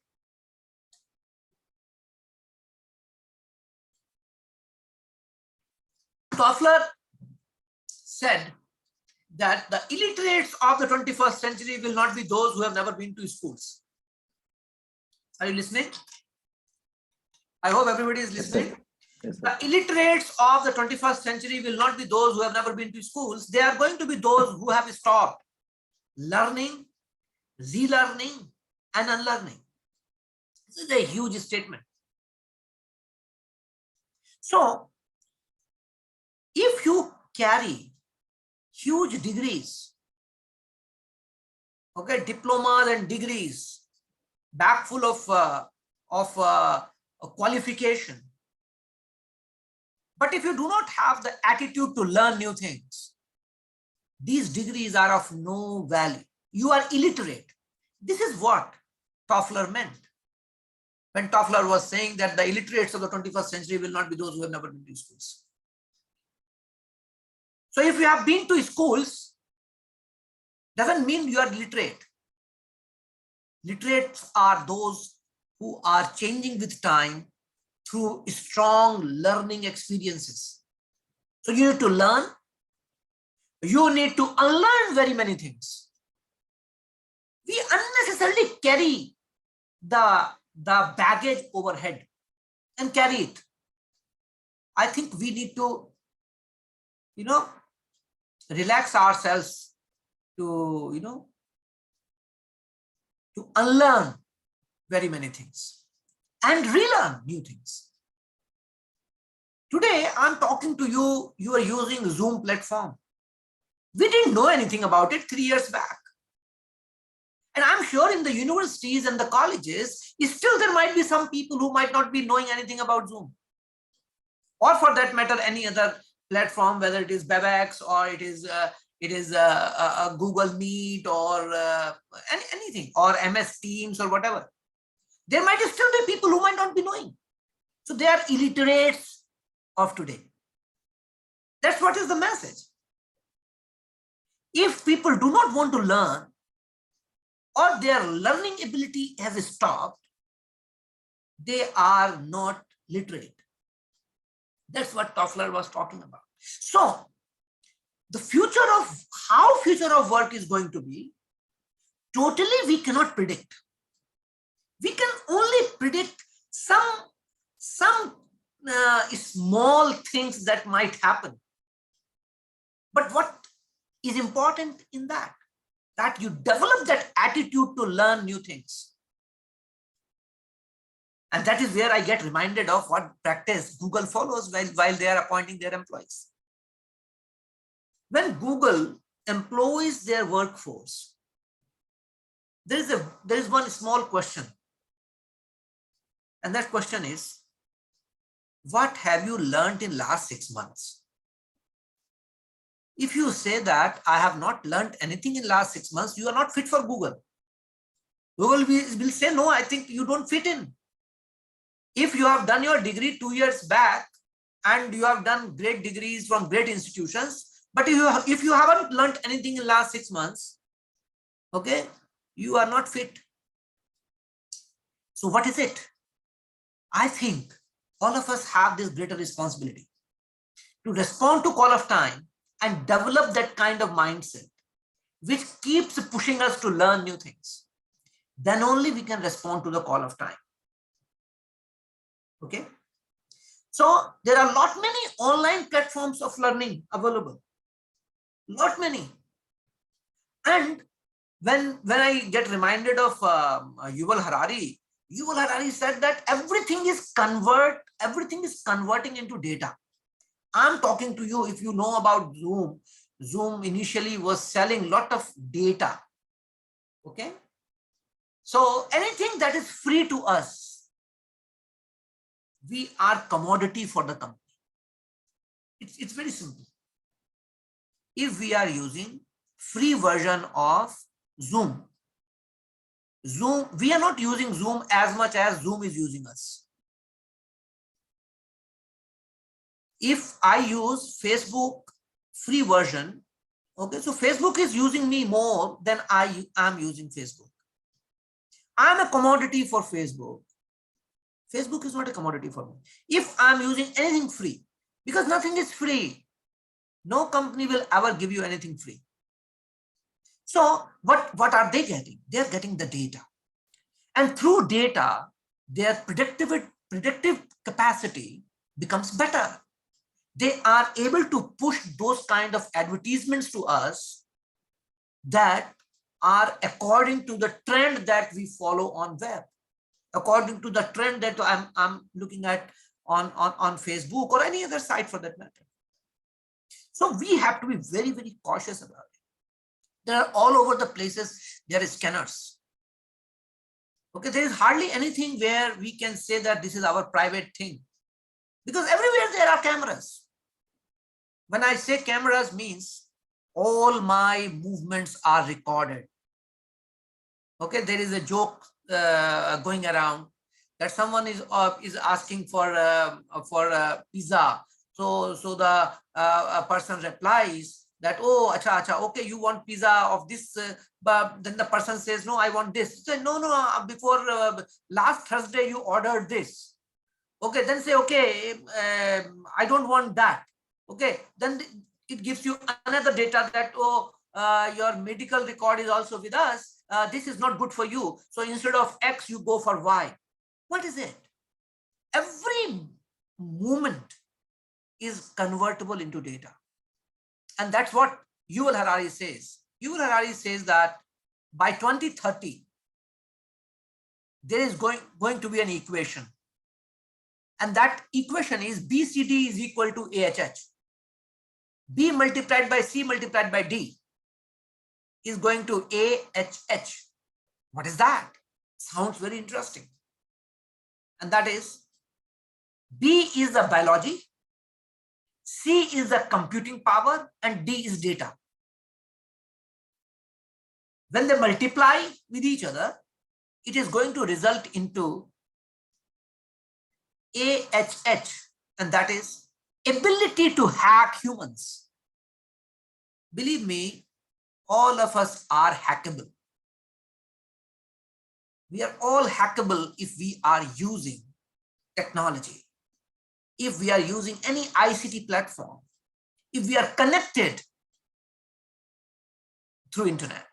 Toffler said that the illiterates of the 21st century will not be those who have never been to schools. Are you listening? I hope everybody is listening. Yes, The illiterates of the 21st century will not be those who have never been to schools. They are going to be those who have stopped learning, relearning, and unlearning. This is a huge statement. So, if you carry huge degrees, okay, diplomas and degrees, bag full of qualification, but if you do not have the attitude to learn new things, these degrees are of no value. You are illiterate. This is what Toffler meant when Toffler was saying that the illiterates of the 21st century will not be those who have never been to schools. So if you have been to schools, doesn't mean you are literate. Literates are those who are changing with time through strong learning experiences. So you need to learn, you need to unlearn very many things. We unnecessarily carry the baggage overhead and carry it. I think we need to, relax ourselves to, to unlearn very many things and relearn new things. Today, I'm talking to you, you are using Zoom platform. We didn't know anything about it 3 years back. And I'm sure in the universities and the colleges, still there might be some people who might not be knowing anything about Zoom. Or for that matter, any other platform, whether it is Webex or it is a Google Meet or anything, or MS Teams or whatever. There might still be people who might not be knowing. So they are illiterates of today. That's what is the message. If people do not want to learn, or their learning ability has stopped, they are not literate. That's what Toffler was talking about. So the future of how future of work is going to be, totally we cannot predict. We can only predict some small things that might happen. But what is important in that you develop that attitude to learn new things. And that is where I get reminded of what practice Google follows while they are appointing their employees. When Google employs their workforce, there is one small question. And that question is, what have you learned in last 6 months? If you say that I have not learned anything in last 6 months, you are not fit for Google. Google will say, no, I think you don't fit in. If you have done your degree 2 years back and you have done great degrees from great institutions, but if you haven't learned anything in last 6 months, okay, you are not fit. So what is it? I think all of us have this greater responsibility to respond to call of time and develop that kind of mindset which keeps pushing us to learn new things. Then only we can respond to the call of time. Okay. So there are not many online platforms of learning available. Not many. And when I get reminded of Yuval Harari said that everything is converting into data. I'm talking to you, if you know about Zoom initially was selling a lot of data. Okay. So anything that is free to us, we are commodity for the company. It's very simple. If we are using free version of Zoom, we are not using Zoom as much as Zoom is using us. If I use Facebook free version, okay, so Facebook is using me more than I am using Facebook. I'm a commodity for Facebook. Facebook is not a commodity for me. If I'm using anything free, because nothing is free, no company will ever give you anything free. So what are they getting? They're getting the data. And through data, their predictive capacity becomes better. They are able to push those kind of advertisements to us that are according to the trend that we follow on web, according to the trend that I'm looking at on Facebook or any other site for that matter. So we have to be very, very cautious about it. There are all over the places, there is scanners. Okay, there is hardly anything where we can say that this is our private thing, because everywhere there are cameras. When I say cameras, means all my movements are recorded. Okay, there is a joke going around that someone is asking for pizza. So the person replies that, oh, acha, okay, you want pizza of this, but then the person says, no, I want this. Say, no, before last Thursday you ordered this. Okay, then say, okay, I don't want that. Okay, then it gives you another data that, oh, your medical record is also with us. This is not good for you. So instead of X, you go for Y. What is it? Every movement is convertible into data. And that's what Yuval Harari says. Yuval Harari says that by 2030, there is going to be an equation. And that equation is BCD is equal to AHH. B multiplied by C multiplied by D is going to AHH. What is that? Sounds very interesting. And that is, B is the biology, C is the computing power, and D is data. When they multiply with each other, it is going to result into AHH, and that is ability to hack humans. Believe me, all of us are hackable. We are all hackable if we are using technology, if we are using any ICT platform, if we are connected through internet.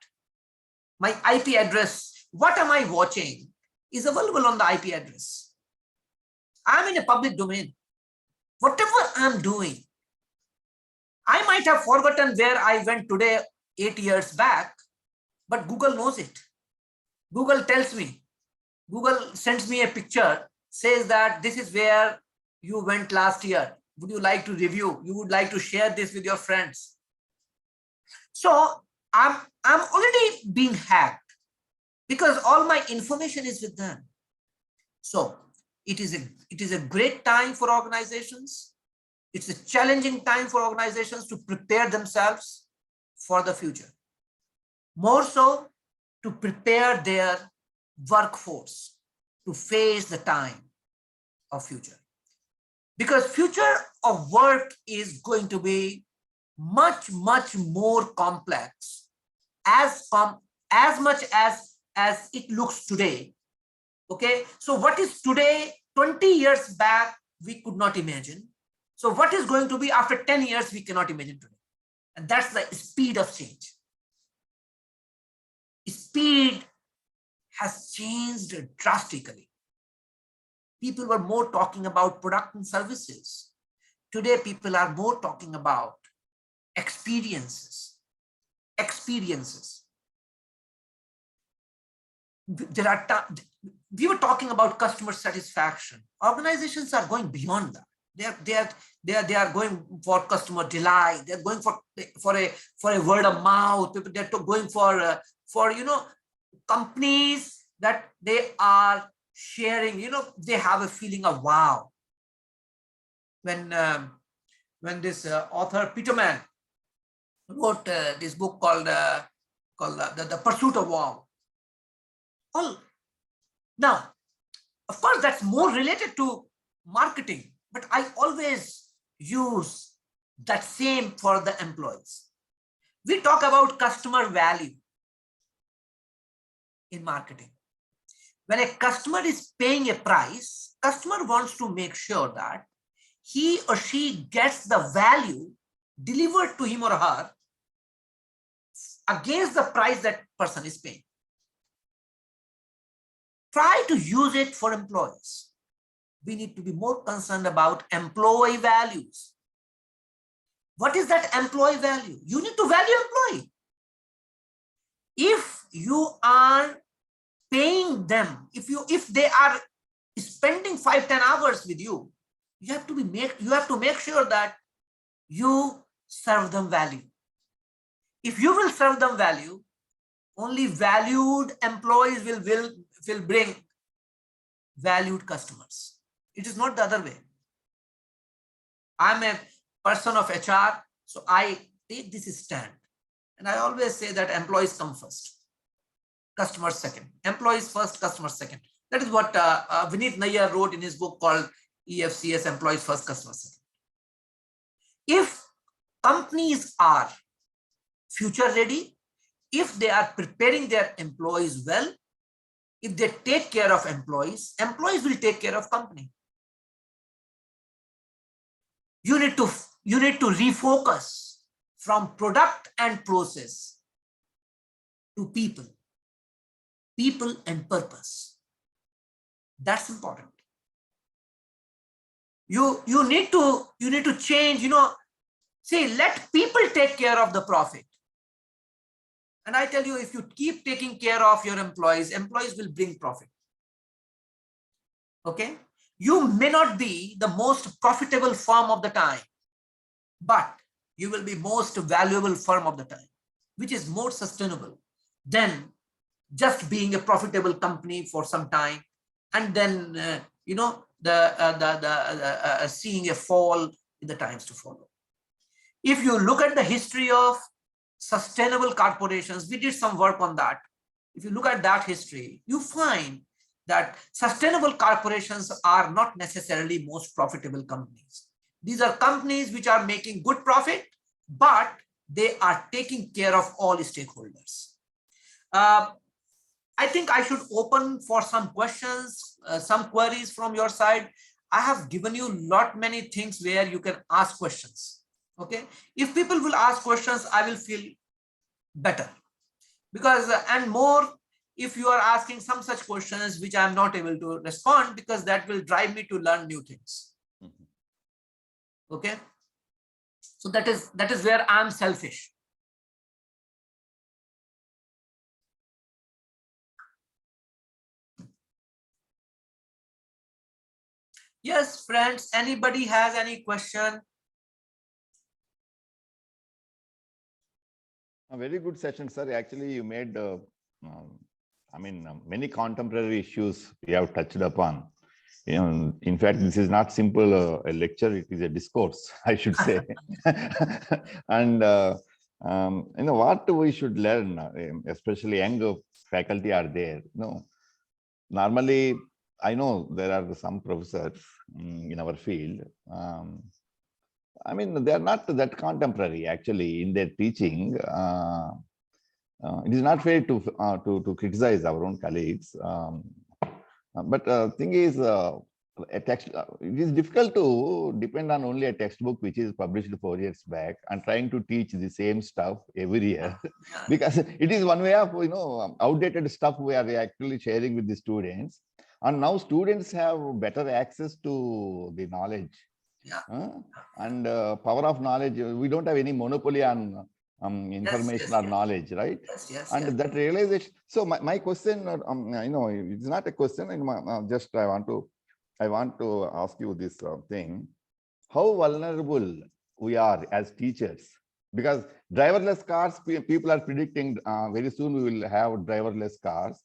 My IP address, what am I watching, is available on the IP address. I'm in a public domain. Whatever I'm doing, I might have forgotten where I went today 8 years back, but Google knows it. Google tells me, Google sends me a picture, says that this is where you went last year. Would you like to review? You would like to share this with your friends. So I'm already being hacked because all my information is with them. So it is a great time for organizations. It's a challenging time for organizations to prepare themselves for the future. More so to prepare their workforce to face the time of future. Because future of work is going to be much, much more complex, as much as it looks today. Okay, so what is today, 20 years back, we could not imagine. So what is going to be after 10 years, we cannot imagine today. And that's the speed of change. Speed has changed drastically. People were more talking about product and services. Today, people are more talking about experiences. We were talking about customer satisfaction. Organizations are going beyond that. They are going for customer delight. They're going for a word of mouth. They're going for companies that they are sharing. They have a feeling of wow. When this author Peterman wrote this book called the Pursuit of Wow. Now, of course, that's more related to marketing, but I always use that same for the employees. We talk about customer value in marketing. When a customer is paying a price, customer wants to make sure that he or she gets the value delivered to him or her against the price that person is paying. Try to use it for employees. We need to be more concerned about employee values. What is that employee value? You need to value employee. If you are paying them, if they are spending 5-10 hours with you, you have to make sure that you serve them value. If you will serve them value, only valued employees will bring valued customers. It is not the other way. I'm a person of HR, so I take this stand. And I always say that employees come first, customers second. Employees first, customers second. That is what Vineet Nayyar wrote in his book called EFCS, Employees First, Customers Second. If companies are future ready, if they are preparing their employees well, if they take care of employees, employees will take care of company. You need to refocus from product and process to people and purpose. That's important. You need to change, say, let people take care of the profit. And I tell you, if you keep taking care of your employees will bring profit. Okay. You may not be the most profitable firm of the time, but you will be most valuable firm of the time, which is more sustainable than just being a profitable company for some time and then seeing a fall in the times to follow. If you look at the history of sustainable corporations, we did some work on that. If you look at that history, you find that sustainable corporations are not necessarily most profitable companies. These are companies which are making good profit, but they are taking care of all stakeholders. I think I should open for some questions, some queries from your side. I have given you many things where you can ask questions. Okay. If people will ask questions, I will feel better, because and more if you are asking some such questions which I am not able to respond, because that will drive me to learn new things. Okay. So that is where I am selfish. Yes, friends, anybody has any question? A very good session, sir. Actually, you made, many contemporary issues we have touched upon. In fact, this is not simple a lecture; it is a discourse, I should say. And what we should learn, especially younger faculty are there. Normally, I know there are some professors in our field. They are not that contemporary actually in their teaching. It is not fair to criticize our own colleagues. But thing is, a text. It is difficult to depend on only a textbook which is published 4 years back and trying to teach the same stuff every year, because it is one way of outdated stuff we are actually sharing with the students. And now students have better access to the knowledge. And power of knowledge. We don't have any monopoly on information or knowledge, right? And that realization. So my question, it's not a question. Just I want to ask you this thing: how vulnerable we are as teachers? Because driverless cars, people are predicting very soon we will have driverless cars.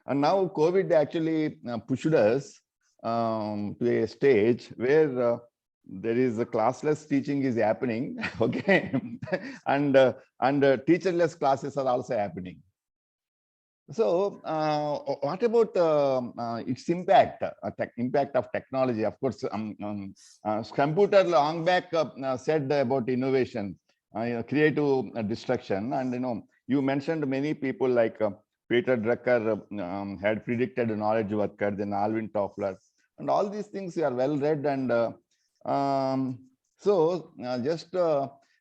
And now COVID actually pushed us to a stage where there is a classless teaching is happening, okay, and teacherless classes are also happening. So, what about its impact? Impact of technology? Of course, computer long back said about innovation, creative destruction, and you mentioned many people like Peter Drucker had predicted knowledge worker, then Alvin Toffler, and all these things are well read. And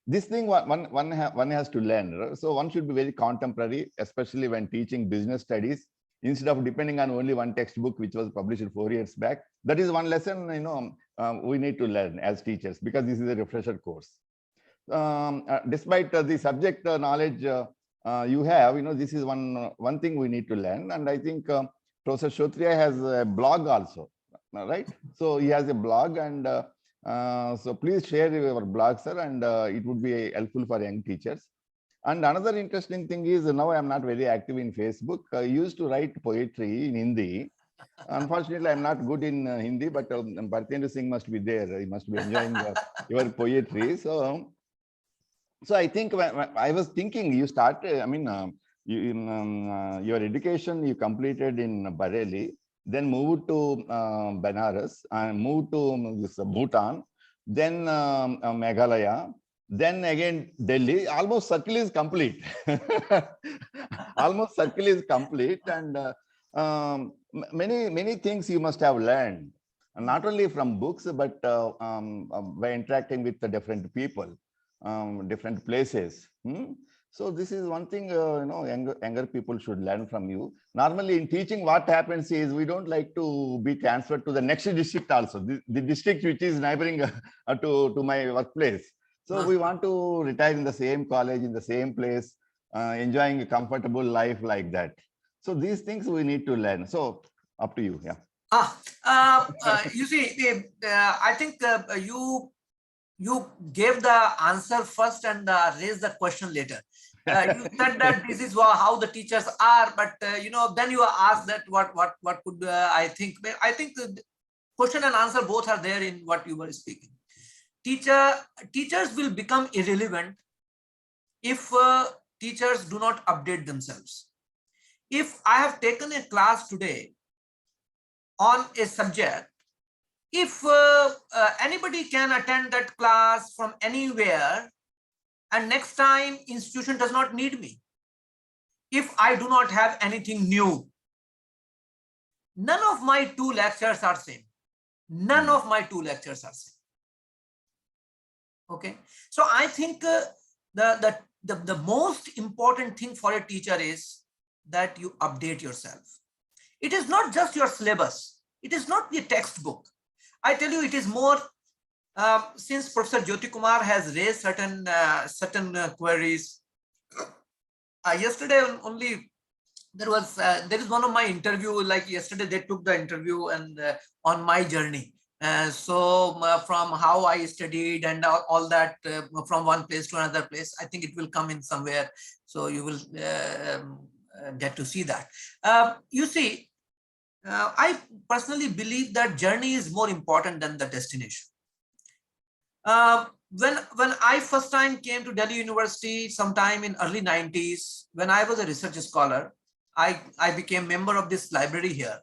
this thing one has to learn. Right? So one should be very contemporary, especially when teaching business studies, instead of depending on only one textbook which was published 4 years back. That is one lesson we need to learn as teachers, because this is a refresher course. Despite the subject knowledge you have, this is one thing we need to learn. And I think Professor Shrotriya has a blog also, right? So he has a blog, and so please share your blog, sir, and it would be helpful for young teachers. And another interesting thing is, now I am not very active in Facebook. I used to write poetry in Hindi. Unfortunately, I'm not good in Hindi, but Bhartendra Singh must be there. He must be enjoying your poetry. So I think I was thinking you started, your education you completed in Bareilly, then moved to Benares and moved to Bhutan, then Meghalaya, then again Delhi, almost circle is complete. Almost circle is complete, and many things you must have learned, not only from books, but by interacting with the different people, different places. So this is one thing, younger people should learn from you. Normally in teaching, what happens is we don't like to be transferred to the next district also, the district which is neighboring to my workplace. So we want to retire in the same college, in the same place, enjoying a comfortable life like that. So these things we need to learn. So up to you. Yeah. You see, I think you gave the answer first and raised the question later. You said that this is how the teachers are, but then you asked that what could I think? I think the question and answer both are there in what you were speaking. Teachers will become irrelevant if teachers do not update themselves. If I have taken a class today on a subject, if anybody can attend that class from anywhere, and next time institution does not need me, if I do not have anything new, none of my 2 lectures are same. None of my 2 lectures are same. Okay, so I think the most important thing for a teacher is that you update yourself. It is not just your syllabus. It is not the textbook. I tell you, it is more, since Professor Jyoti Kumar has raised certain queries. Yesterday only, there is one of my interview, like yesterday they took the interview and on my journey. From how I studied and all that, from one place to another place, I think it will come in somewhere. So you will get to see that. You see, I personally believe that journey is more important than the destination. When I first time came to Delhi University, sometime in early 90s, when I was a research scholar, I became member of this library here.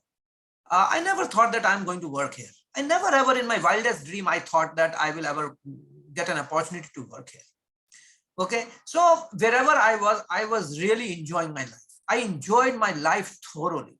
I never thought that I'm going to work here. I never ever in my wildest dream, I thought that I will ever get an opportunity to work here. Okay, so wherever I was really enjoying my life. I enjoyed my life thoroughly,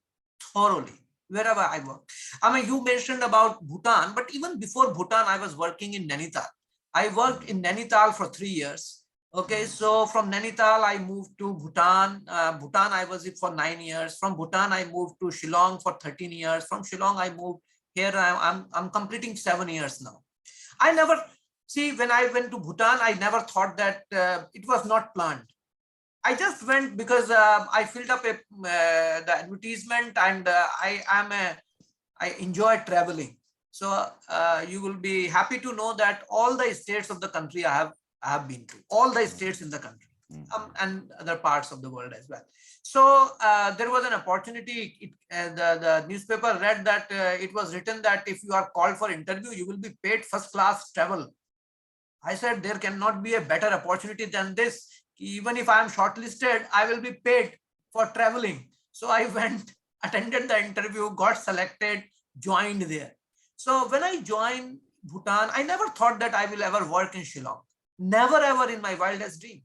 wherever I worked. I mean, you mentioned about Bhutan, but even before Bhutan, I was working in Nainital. I worked in Nainital for 3 years. Okay, so from Nainital, I moved to Bhutan. Bhutan, I was it for 9 years. From Bhutan, I moved to Shillong for 13 years. From Shillong, I moved here. I'm completing 7 years now. I never, see, when I went to Bhutan, I never thought that it was not planned. I just went because I filled up the advertisement, and I enjoy traveling. So you will be happy to know that all the states of the country I have been to, all the states in the country, and other parts of the world as well. So there was an opportunity. The newspaper read that it was written that if you are called for interview, you will be paid first class travel. I said there cannot be a better opportunity than this. Even if I am shortlisted, I will be paid for traveling. So I went, attended the interview, got selected, joined there. So when I joined Bhutan, I never thought that I will ever work in Shillong. Never ever in my wildest dream.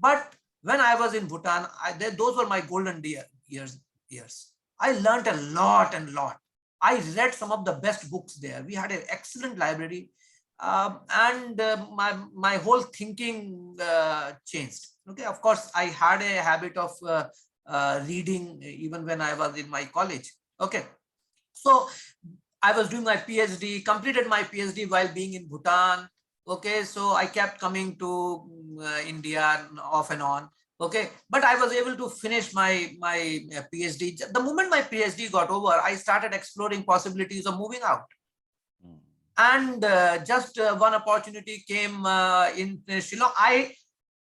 But when I was in Bhutan, those were my golden years. I learned a lot and lot. I read some of the best books there. We had an excellent library. And my whole thinking changed. Okay, of course, I had a habit of reading even when I was in my college. Okay, so I was doing my PhD, completed my PhD while being in Bhutan. Okay, so I kept coming to India off and on. Okay, but I was able to finish my PhD. The moment my PhD got over, I started exploring possibilities of moving out. And just one opportunity came in Shillong. I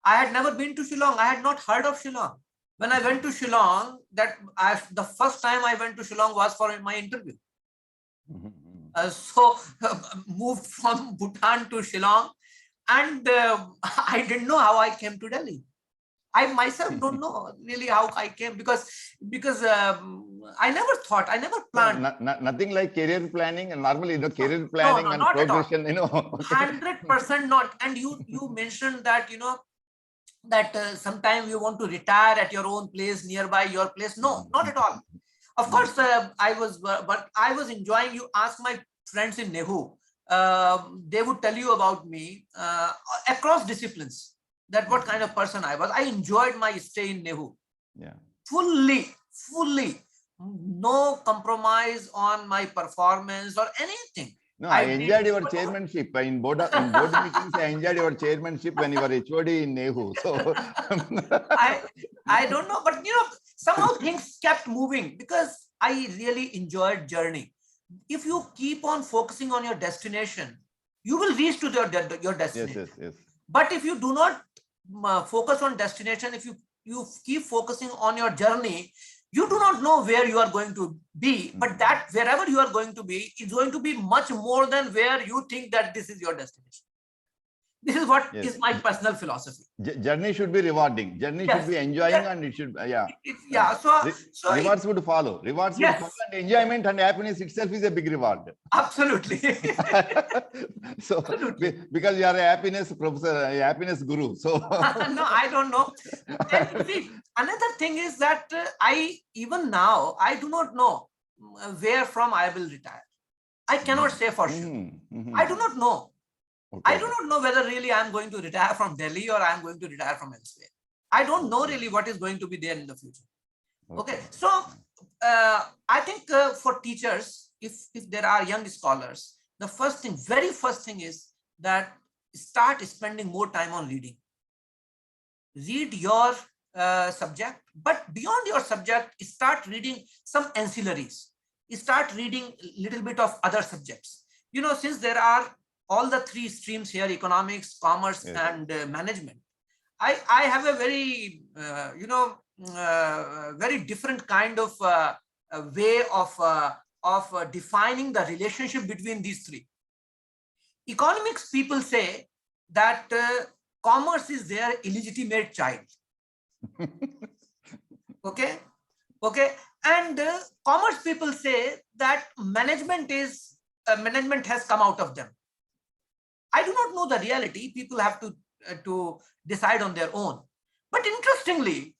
had never been to Shillong. I had not heard of Shillong. When I went to Shillong, the first time I went to Shillong was for my interview. Moved from Bhutan to Shillong, and I didn't know how I came to Delhi. I myself don't know really how I came, because I never thought, I never planned. Nothing like career planning, and normally, career planning and not at all. progression, 100% not. And you mentioned that, that sometime you want to retire at your own place, nearby your place. No, not at all. Of course, but I was enjoying. You ask my friends in Nehu, they would tell you about me across disciplines, that what kind of person I was. I enjoyed my stay in Nehu. Yeah. Fully, no compromise on my performance or anything. No, I enjoyed your chairmanship in board meetings. I enjoyed your chairmanship when you were HOD in Nehu. So I don't know, but somehow things kept moving because I really enjoyed journey. If you keep on focusing on your destination, you will reach to your destination. Yes. But if you do not focus on destination, if you keep focusing on your journey, you do not know where you are going to be, but that wherever you are going to be is going to be much more than where you think that this is your destination. This is what is my personal philosophy. Journey should be rewarding. Journey should be enjoying, and it should, So rewards would follow. Rewards would follow, and enjoyment and happiness itself is a big reward. Absolutely. So, because you are a happiness professor, a happiness guru. So no, I don't know. And see, another thing is that even now I do not know where from I will retire. I cannot say for sure. I do not know. Okay. I do not know whether really I am going to retire from Delhi or I am going to retire from elsewhere. I don't know really what is going to be there in the future. Okay. So I think for teachers, if there are young scholars, the very first thing is that start spending more time on reading. Read your subject, but beyond your subject, start reading some ancillaries. Start reading a little bit of other subjects. Since there are all the three streams here, economics, commerce, and management, I have a very, very different kind of way of defining the relationship between these three. Economics people say that commerce is their illegitimate child. Okay. And commerce people say that management has come out of them. I do not know the reality. People have to decide on their own. But interestingly,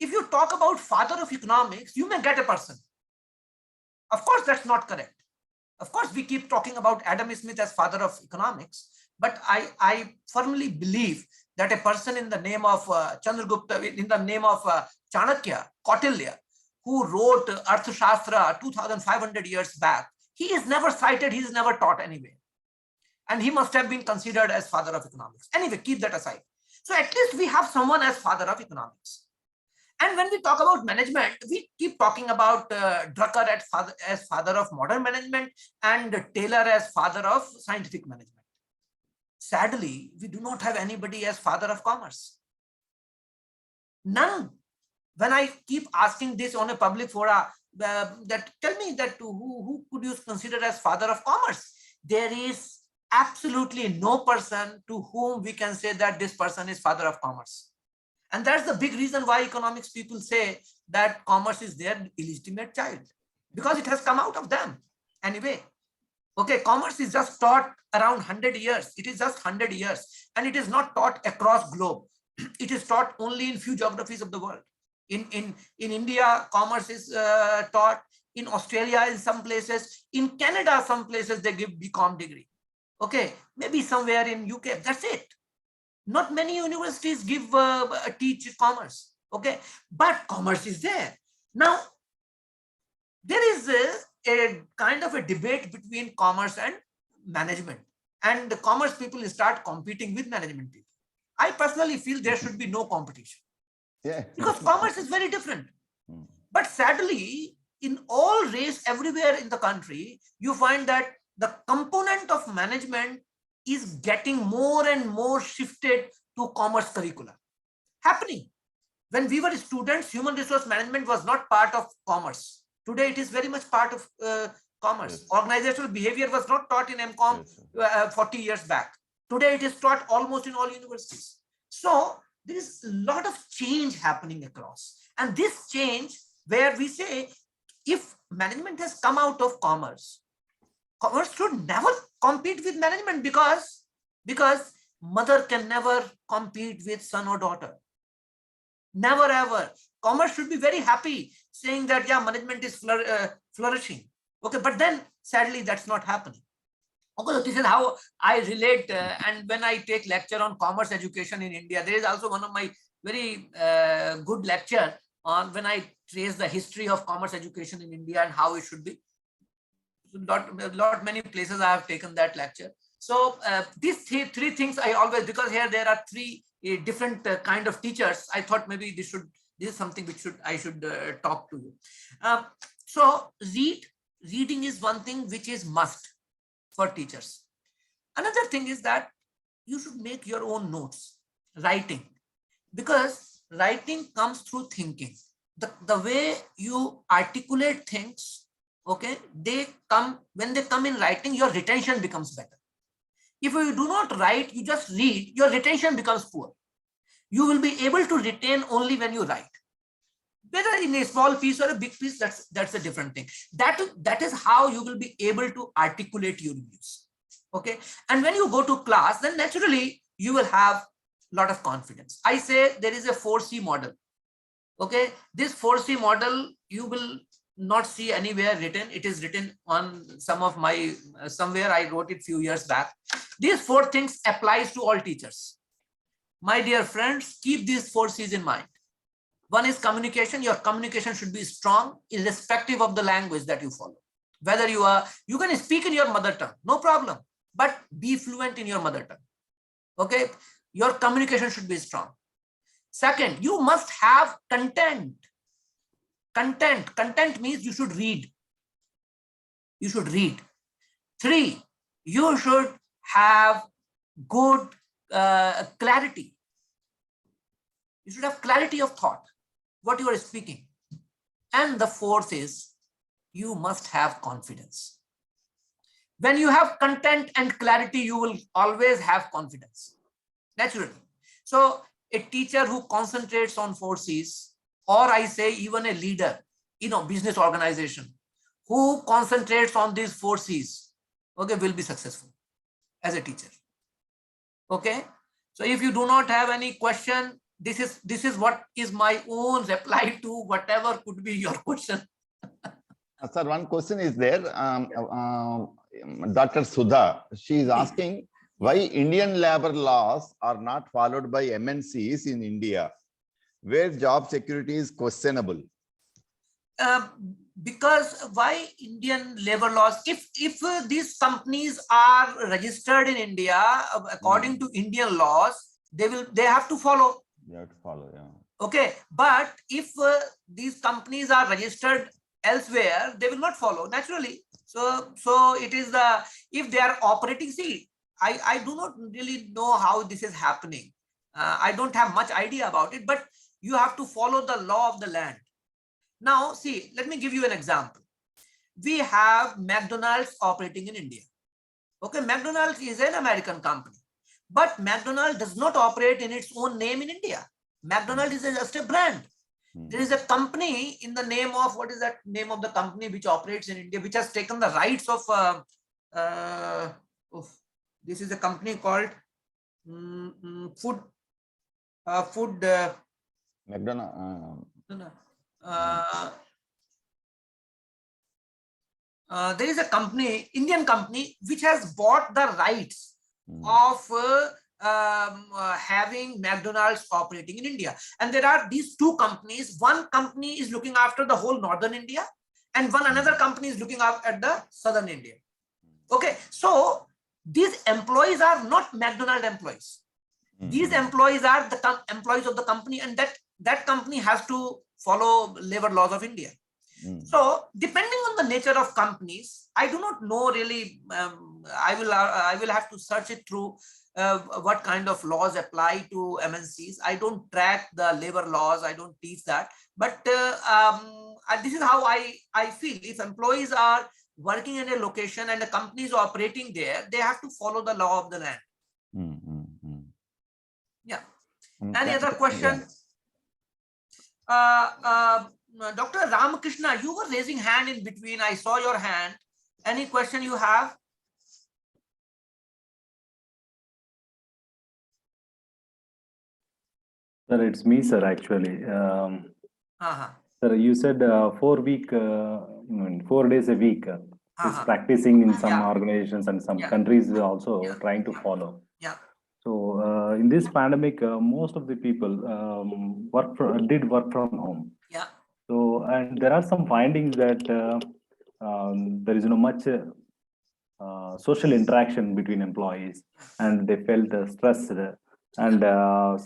if you talk about father of economics, you may get a person. Of course, that's not correct. Of course, we keep talking about Adam Smith as father of economics, but I firmly believe that a person in the name of Chandragupta, in the name of Chanakya, Kautilya, who wrote Arthashastra 2,500 years back, he is never cited, he is never taught anywhere. And he must have been considered as father of economics. Anyway, keep that aside. So at least we have someone as father of economics. And when we talk about management, we keep talking about Drucker as father of modern management and Taylor as father of scientific management. Sadly, we do not have anybody as father of commerce. None. When I keep asking this on a public fora, that tell me that who could you consider as father of commerce? There is absolutely no person to whom we can say that this person is father of commerce. And that's the big reason why economics people say that commerce is their illegitimate child, because it has come out of them. Anyway, okay, commerce is just taught around 100 years. It is just 100 years. And it is not taught across globe. It is taught only in few geographies of the world. In India, commerce is taught. In Australia, in some places. In Canada, some places they give BCom degree. Okay, maybe somewhere in UK, that's it. Not many universities give teach commerce. Okay, but commerce is there. Now, there is a kind of a debate between commerce and management, and the commerce people start competing with management people. I personally feel there should be no competition. Yeah. Because commerce is very different. But sadly, in all race everywhere in the country, you find that the component of management is getting more and more shifted to commerce curricula. Happening. When we were students, human resource management was not part of commerce. Today, it is very much part of commerce. Yes. Organizational behavior was not taught in MCOM 40 years back. Today, it is taught almost in all universities. So, there is a lot of change happening across. And this change where we say, if management has come out of commerce, commerce should never compete with management, because mother can never compete with son or daughter. Never ever. Commerce should be very happy saying that, yeah, management is flourishing. Okay, but then sadly that's not happening. Okay, so this is how I relate. And when I take lecture on commerce education in India, there is also one of my very good lecture on when I trace the history of commerce education in India and how it should be. Many places I have taken that lecture. So these three things I always, because here there are three different kind of teachers, I thought maybe this is something which I should talk to you. So reading is one thing which is must for teachers. Another thing is that you should make your own notes, writing, because writing comes through thinking. The way you articulate things, okay, when they come in writing, your retention becomes better. If you do not write, you just read, your retention becomes poor. You will be able to retain only when you write. Whether in a small piece or a big piece, that's a different thing. That is how you will be able to articulate your views. Okay. And when you go to class, then naturally you will have a lot of confidence. I say there is a 4C model. Okay. This 4C model, you will not see anywhere written. It is written on some of my, somewhere I wrote it few years back. These 4 things applies to all teachers. My dear friends, keep these 4 C's in mind. One is communication. Your communication should be strong, irrespective of the language that you follow. Whether you can speak in your mother tongue, no problem, but be fluent in your mother tongue. Okay. Your communication should be strong. Second, you must have content. Content means you should read. You should read. 3, you should have good clarity. You should have clarity of thought, what you are speaking. And the 4th is, you must have confidence. When you have content and clarity, you will always have confidence, naturally. So a teacher who concentrates on 4 C's, or I say even a leader, business organization, who concentrates on these 4 C's, okay, will be successful as a teacher. Okay. So if you do not have any question, this is what is my own reply to whatever could be your question. Sir, one question is there. Dr. Sudha, she is asking why Indian labor laws are not followed by MNCs in India, where job security is questionable. Because why Indian labor laws? If these companies are registered in India according to Indian laws, they have to follow. They have to follow, yeah. Okay, but if these companies are registered elsewhere, they will not follow, naturally. So it is if they are operating. See, I do not really know how this is happening. I don't have much idea about it, but you have to follow the law of the land. Now, see, let me give you an example. We have McDonald's operating in India. Okay, McDonald's is an American company, but McDonald's does not operate in its own name in India. McDonald's is just a brand. There is a company in the name of, what is that name of the company which operates in India, which has taken the rights of, this is a company called McDonald's. There is a company, Indian company, which has bought the rights of having McDonald's operating in India. And there are these 2 companies. One company is looking after the whole northern India, and another company is looking at the southern India. Okay, so these employees are not McDonald's employees. These employees are the employees of the company, and that company has to follow labor laws of India. So depending on the nature of companies, I do not know really. I will have to search it through what kind of laws apply to MNCs. I don't track the labor laws. I don't teach that. But this is how I feel. If employees are working in a location and the company is operating there, they have to follow the law of the land. Yeah. Any other question? Dr. Ramakrishna, you were raising hand in between. I saw your hand. Any question you have? Sir, it's me, sir, actually. Uh-huh. Sir, you said 4 days a week is Uh-huh. practicing in some Yeah. organizations and some Yeah. countries also Yeah. trying to follow. Yeah. So in this pandemic, most of the people did work from home. Yeah. So, and there are some findings that there is no much social interaction between employees, and they felt stressed, and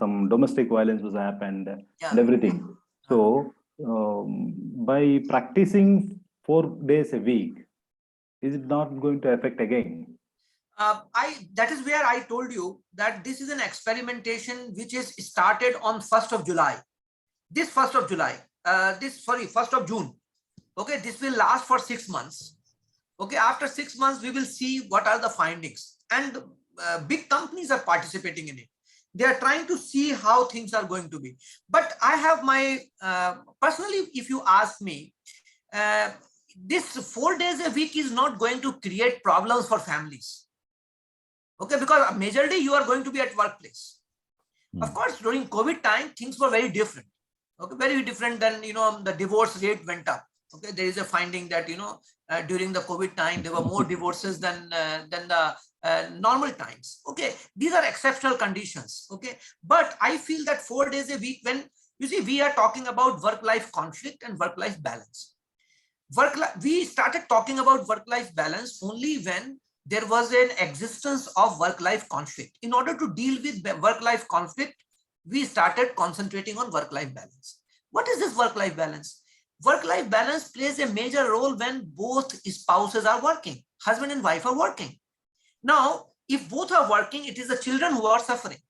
some domestic violence was happened Yeah. and everything. So, by practicing 4 days a week, is it not going to affect again? That is where I told you that this is an experimentation which is started on 1st of July. This 1st of July, 1st of June. Okay, this will last for 6 months. Okay, after 6 months, we will see what are the findings. And big companies are participating in it. They are trying to see how things are going to be. But I have my, personally, if you ask me, this 4 days a week is not going to create problems for families. Okay, because majorly you are going to be at workplace. Of course, during COVID time, things were very different. Okay, very different than, the divorce rate went up. Okay, there is a finding that, during the COVID time, there were more divorces than the normal times. Okay, these are exceptional conditions. Okay, but I feel that 4 days a week, when you see, we are talking about work-life conflict and work-life balance. We started talking about work-life balance only when there was an existence of work-life conflict. In order to deal with work-life conflict, we started concentrating on work-life balance. What is this work-life balance? Work-life balance plays a major role when both spouses are working, husband and wife are working. Now, if both are working, it is the children who are suffering.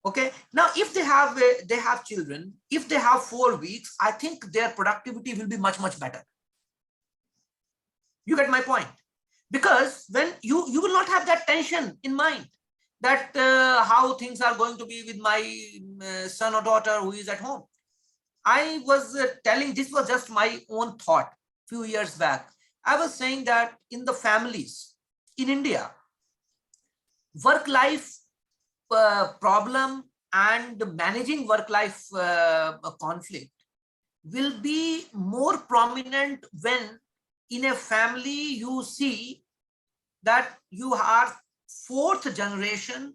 Okay, now if they have children, if they have 4 weeks, I think their productivity will be much, much better. You get my point? Because when you will not have that tension in mind that how things are going to be with my son or daughter who is at home. I was telling, this was just my own thought few years back. I was saying that in the families in India, work-life problem and managing work-life conflict will be more prominent when in a family you see that you are 4th generation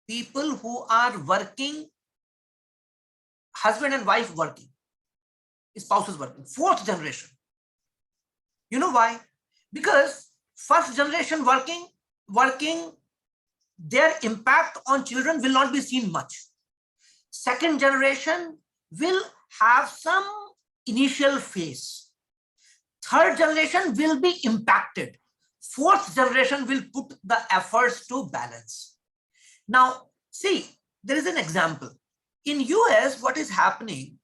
people who are working, husband and wife working, spouses working, 4th generation. You know why? Because 1st generation working, their impact on children will not be seen much. 2nd generation will have some initial phase. 3rd generation will be impacted. 4th generation will put the efforts to balance. Now, see, there is an example. In US, what is happening,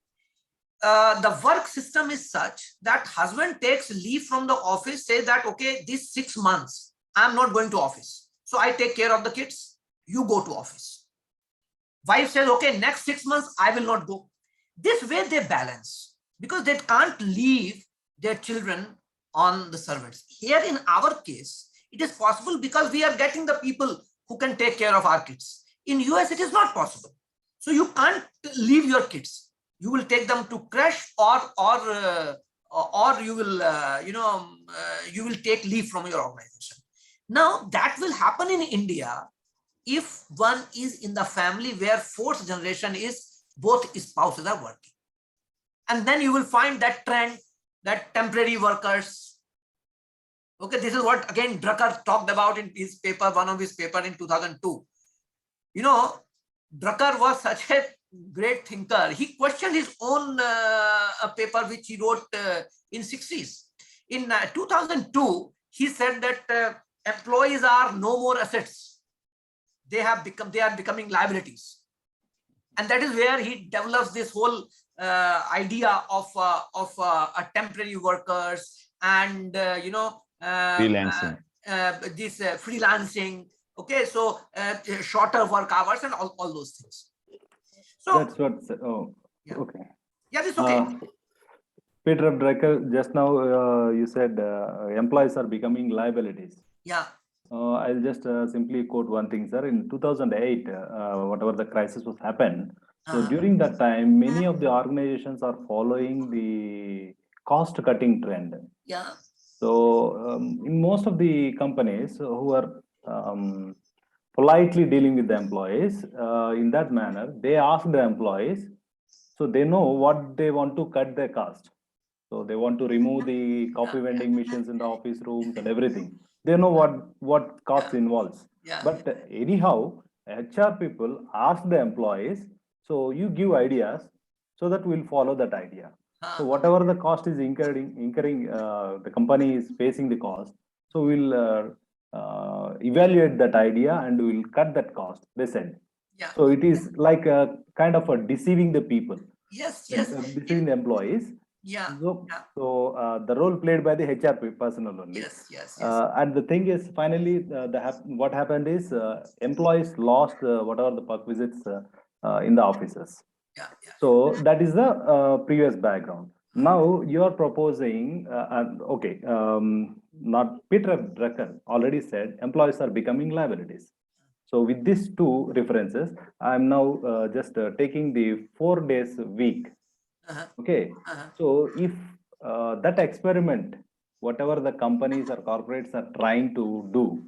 the work system is such that husband takes leave from the office, say that, okay, these 6 months, I'm not going to office. So I take care of the kids, you go to office. Wife says, okay, next 6 months, I will not go. This way they balance because they can't leave their children on the servants. Here in our case, it is possible because we are getting the people who can take care of our kids. In US, it is not possible. So you can't leave your kids. You will take them to crash or you will, you will take leave from your organization. Now that will happen in India if one is in the family where 4th generation is both spouses are working. And then you will find that trend, that temporary workers. Okay, this is what again Drucker talked about in his paper, one of his paper in 2002. Drucker was such a great thinker. He questioned his own paper which he wrote in 60s. In 2002, he said that employees are no more assets. They are becoming liabilities. And that is where he develops this whole idea of temporary workers and freelancing. This freelancing. Okay, so shorter work hours and all those things. So That's what. Oh, Yeah. Okay. Yeah, it's okay. Peter Drucker, just now you said employees are becoming liabilities. Yeah. I'll just simply quote one thing, sir. In 2008, whatever the crisis was happened, so during that time, many of the organizations are following the cost-cutting trend. Yeah. So in most of the companies who are politely dealing with the employees in that manner, they ask the employees, so they know what they want to cut their cost. So they want to remove the coffee vending machines in the office rooms and everything. They know what cost involves. Yeah. But anyhow, HR people ask the employees, so you give ideas so that we'll follow that idea. So whatever the cost is incurring, the company is facing the cost. So we'll evaluate that idea and we'll cut that cost. They said. Yeah. So it is like a kind of a deceiving the people. Yes. Yes. Deceiving the employees. Yeah. So the role played by the HR personnel only. Yes. Yes. Yes. And the thing is, finally, what happened is employees lost whatever the perk visits in the offices. Yeah. Yeah. So that is the previous background. Now you are proposing, okay, not Peter Drucker already said employees are becoming liabilities. So with these two references, I'm now just taking the 4 days week. Okay. So if that experiment, whatever the companies or corporates are trying to do,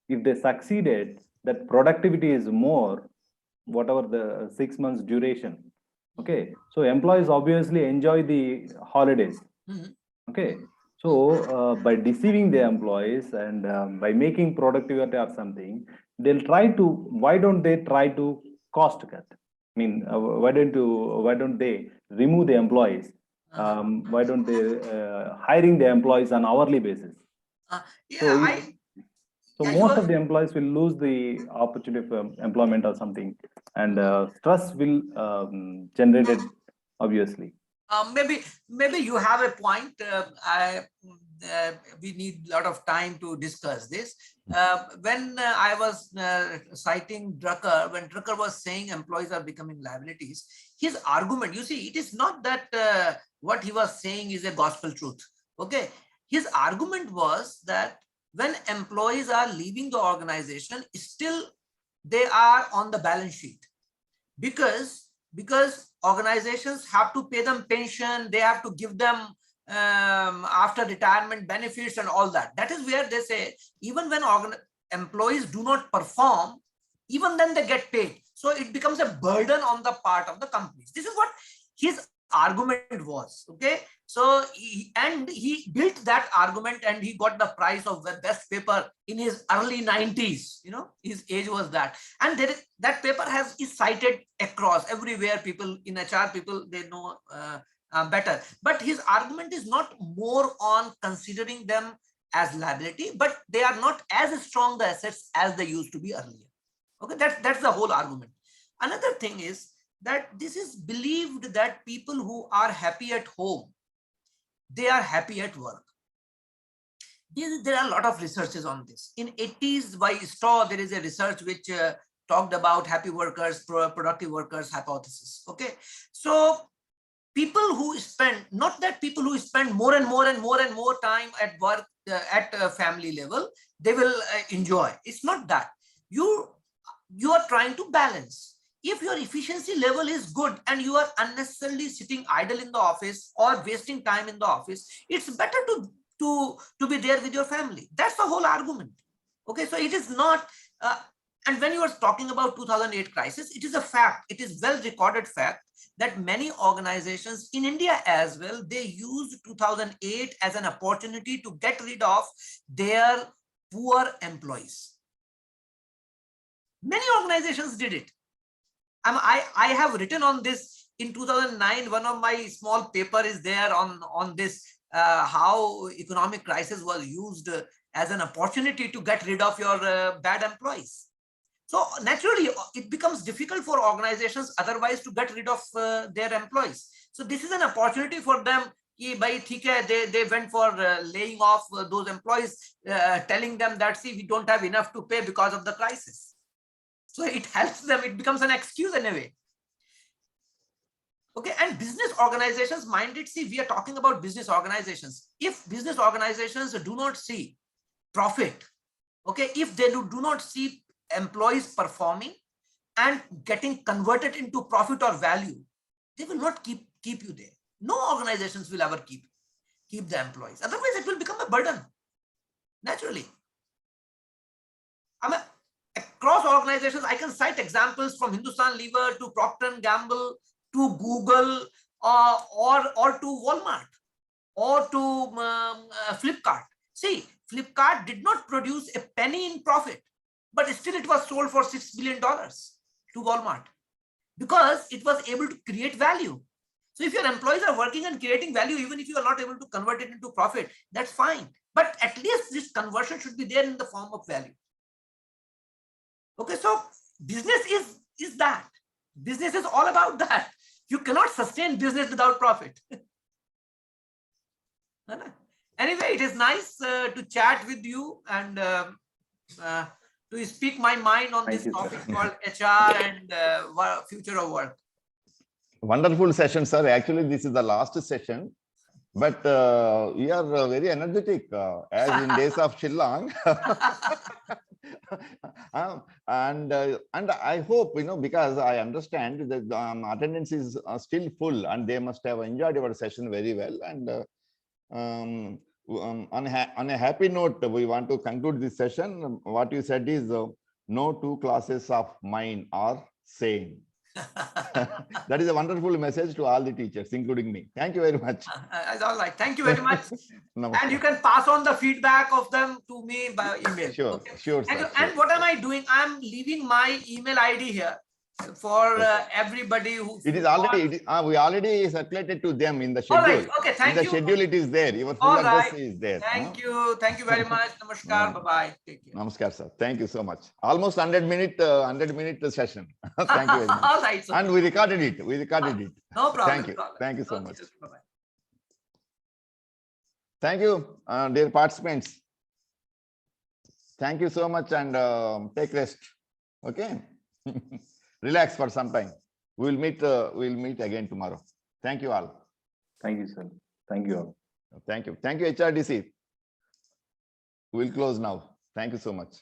if they succeeded, that productivity is more, whatever the 6 months duration. Okay. So employees obviously enjoy the holidays. Okay. So by deceiving the employees and by making productivity or something, they'll try to, why don't they try to cost cut? I mean, why don't they remove the employees? Why don't they hiring the employees on hourly basis? Yeah. So most of the employees will lose the opportunity for employment or something, and stress will generate it, obviously. Maybe you have a point. We need a lot of time to discuss this. When I was citing Drucker, when Drucker was saying employees are becoming liabilities, his argument, you see, it is not that what he was saying is a gospel truth. Okay, his argument was that when employees are leaving the organization, still they are on the balance sheet because organizations have to pay them pension, they have to give them after retirement benefits and all that. That is where they say even when employees do not perform, even then they get paid. So it becomes a burden on the part of the companies. This is what his argument was. Okay, so he built that argument and he got the prize of the best paper in his early 90s. You know, his age was that, and that paper is cited across everywhere. People in HR, people, they know better. But his argument is not more on considering them as liability, but they are not as strong the assets as they used to be earlier. Okay, that's the whole argument. Another thing is that this is believed that people who are happy at home, they are happy at work. There are a lot of researches on this. In 80s by Straw, there is a research which talked about happy workers, productive workers hypothesis. Okay, so people who spend, not that people who spend more and more and more and more time at work at family level, they will enjoy. It's not that. You are trying to balance. If your efficiency level is good and you are unnecessarily sitting idle in the office or wasting time in the office, it's better to be there with your family. That's the whole argument. Okay, so it is not and when you are talking about 2008 crisis, it is a fact, it is well recorded fact that many organizations in India as well, they used 2008 as an opportunity to get rid of their poor employees. Many organizations did it. I have written on this in 2009. One of my small paper is there on this, how economic crisis was used as an opportunity to get rid of your bad employees. So naturally, it becomes difficult for organizations otherwise to get rid of their employees. So this is an opportunity for them. They went for laying off those employees, telling them that, see, we don't have enough to pay because of the crisis. So it helps them. It becomes an excuse in a way. Okay, and business organizations, mind it, see, we are talking about business organizations. If business organizations do not see profit, okay, if they do not see employees performing and getting converted into profit or value, they will not keep you there. No organizations will ever keep the employees. Otherwise, it will become a burden, naturally. I mean, across organizations, I can cite examples from Hindustan Lever to Procter & Gamble to Google or to Walmart or to Flipkart. See, Flipkart did not produce a penny in profit, but still it was sold for $6 billion to Walmart because it was able to create value. So if your employees are working and creating value, even if you are not able to convert it into profit, that's fine. But at least this conversion should be there in the form of value. Okay, so business is that. Business is all about that. You cannot sustain business without profit. Anyway, it is nice to chat with you and to speak my mind on this topic called HR and future of work. Wonderful session, sir. Actually, this is the last session, but we are very energetic as in days of Shillong. And I hope, because I understand that attendance is still full and they must have enjoyed our session very well. And on a happy note, we want to conclude this session. What you said is no two classes of mine are same. That is a wonderful message to all the teachers, including me. Thank you very much. That's all right. Thank you very much. And you can pass on the feedback of them to me by email. Sure, okay? Sure, Thank sir. you. And what am I doing? I'm leaving my email ID here for everybody who. It is already. We already circulated to them in the schedule. All right. Okay. Thank you. In the schedule, it is there. Your full all address right. is there. Thank you. Thank you very much. Namaskar. Bye-bye. Take care. Namaskar, sir. Thank you so much. Almost 100-minute session. Thank you very much. All right. So and we recorded it. No problem. Thank you. Thank you so okay, much. Bye-bye. Thank you, dear participants. Thank you so much and take rest. Okay. Relax for some time. We'll meet again tomorrow. Thank you all. Thank you, sir. Thank you all. Thank you. Thank you, HRDC. We'll close now. Thank you so much.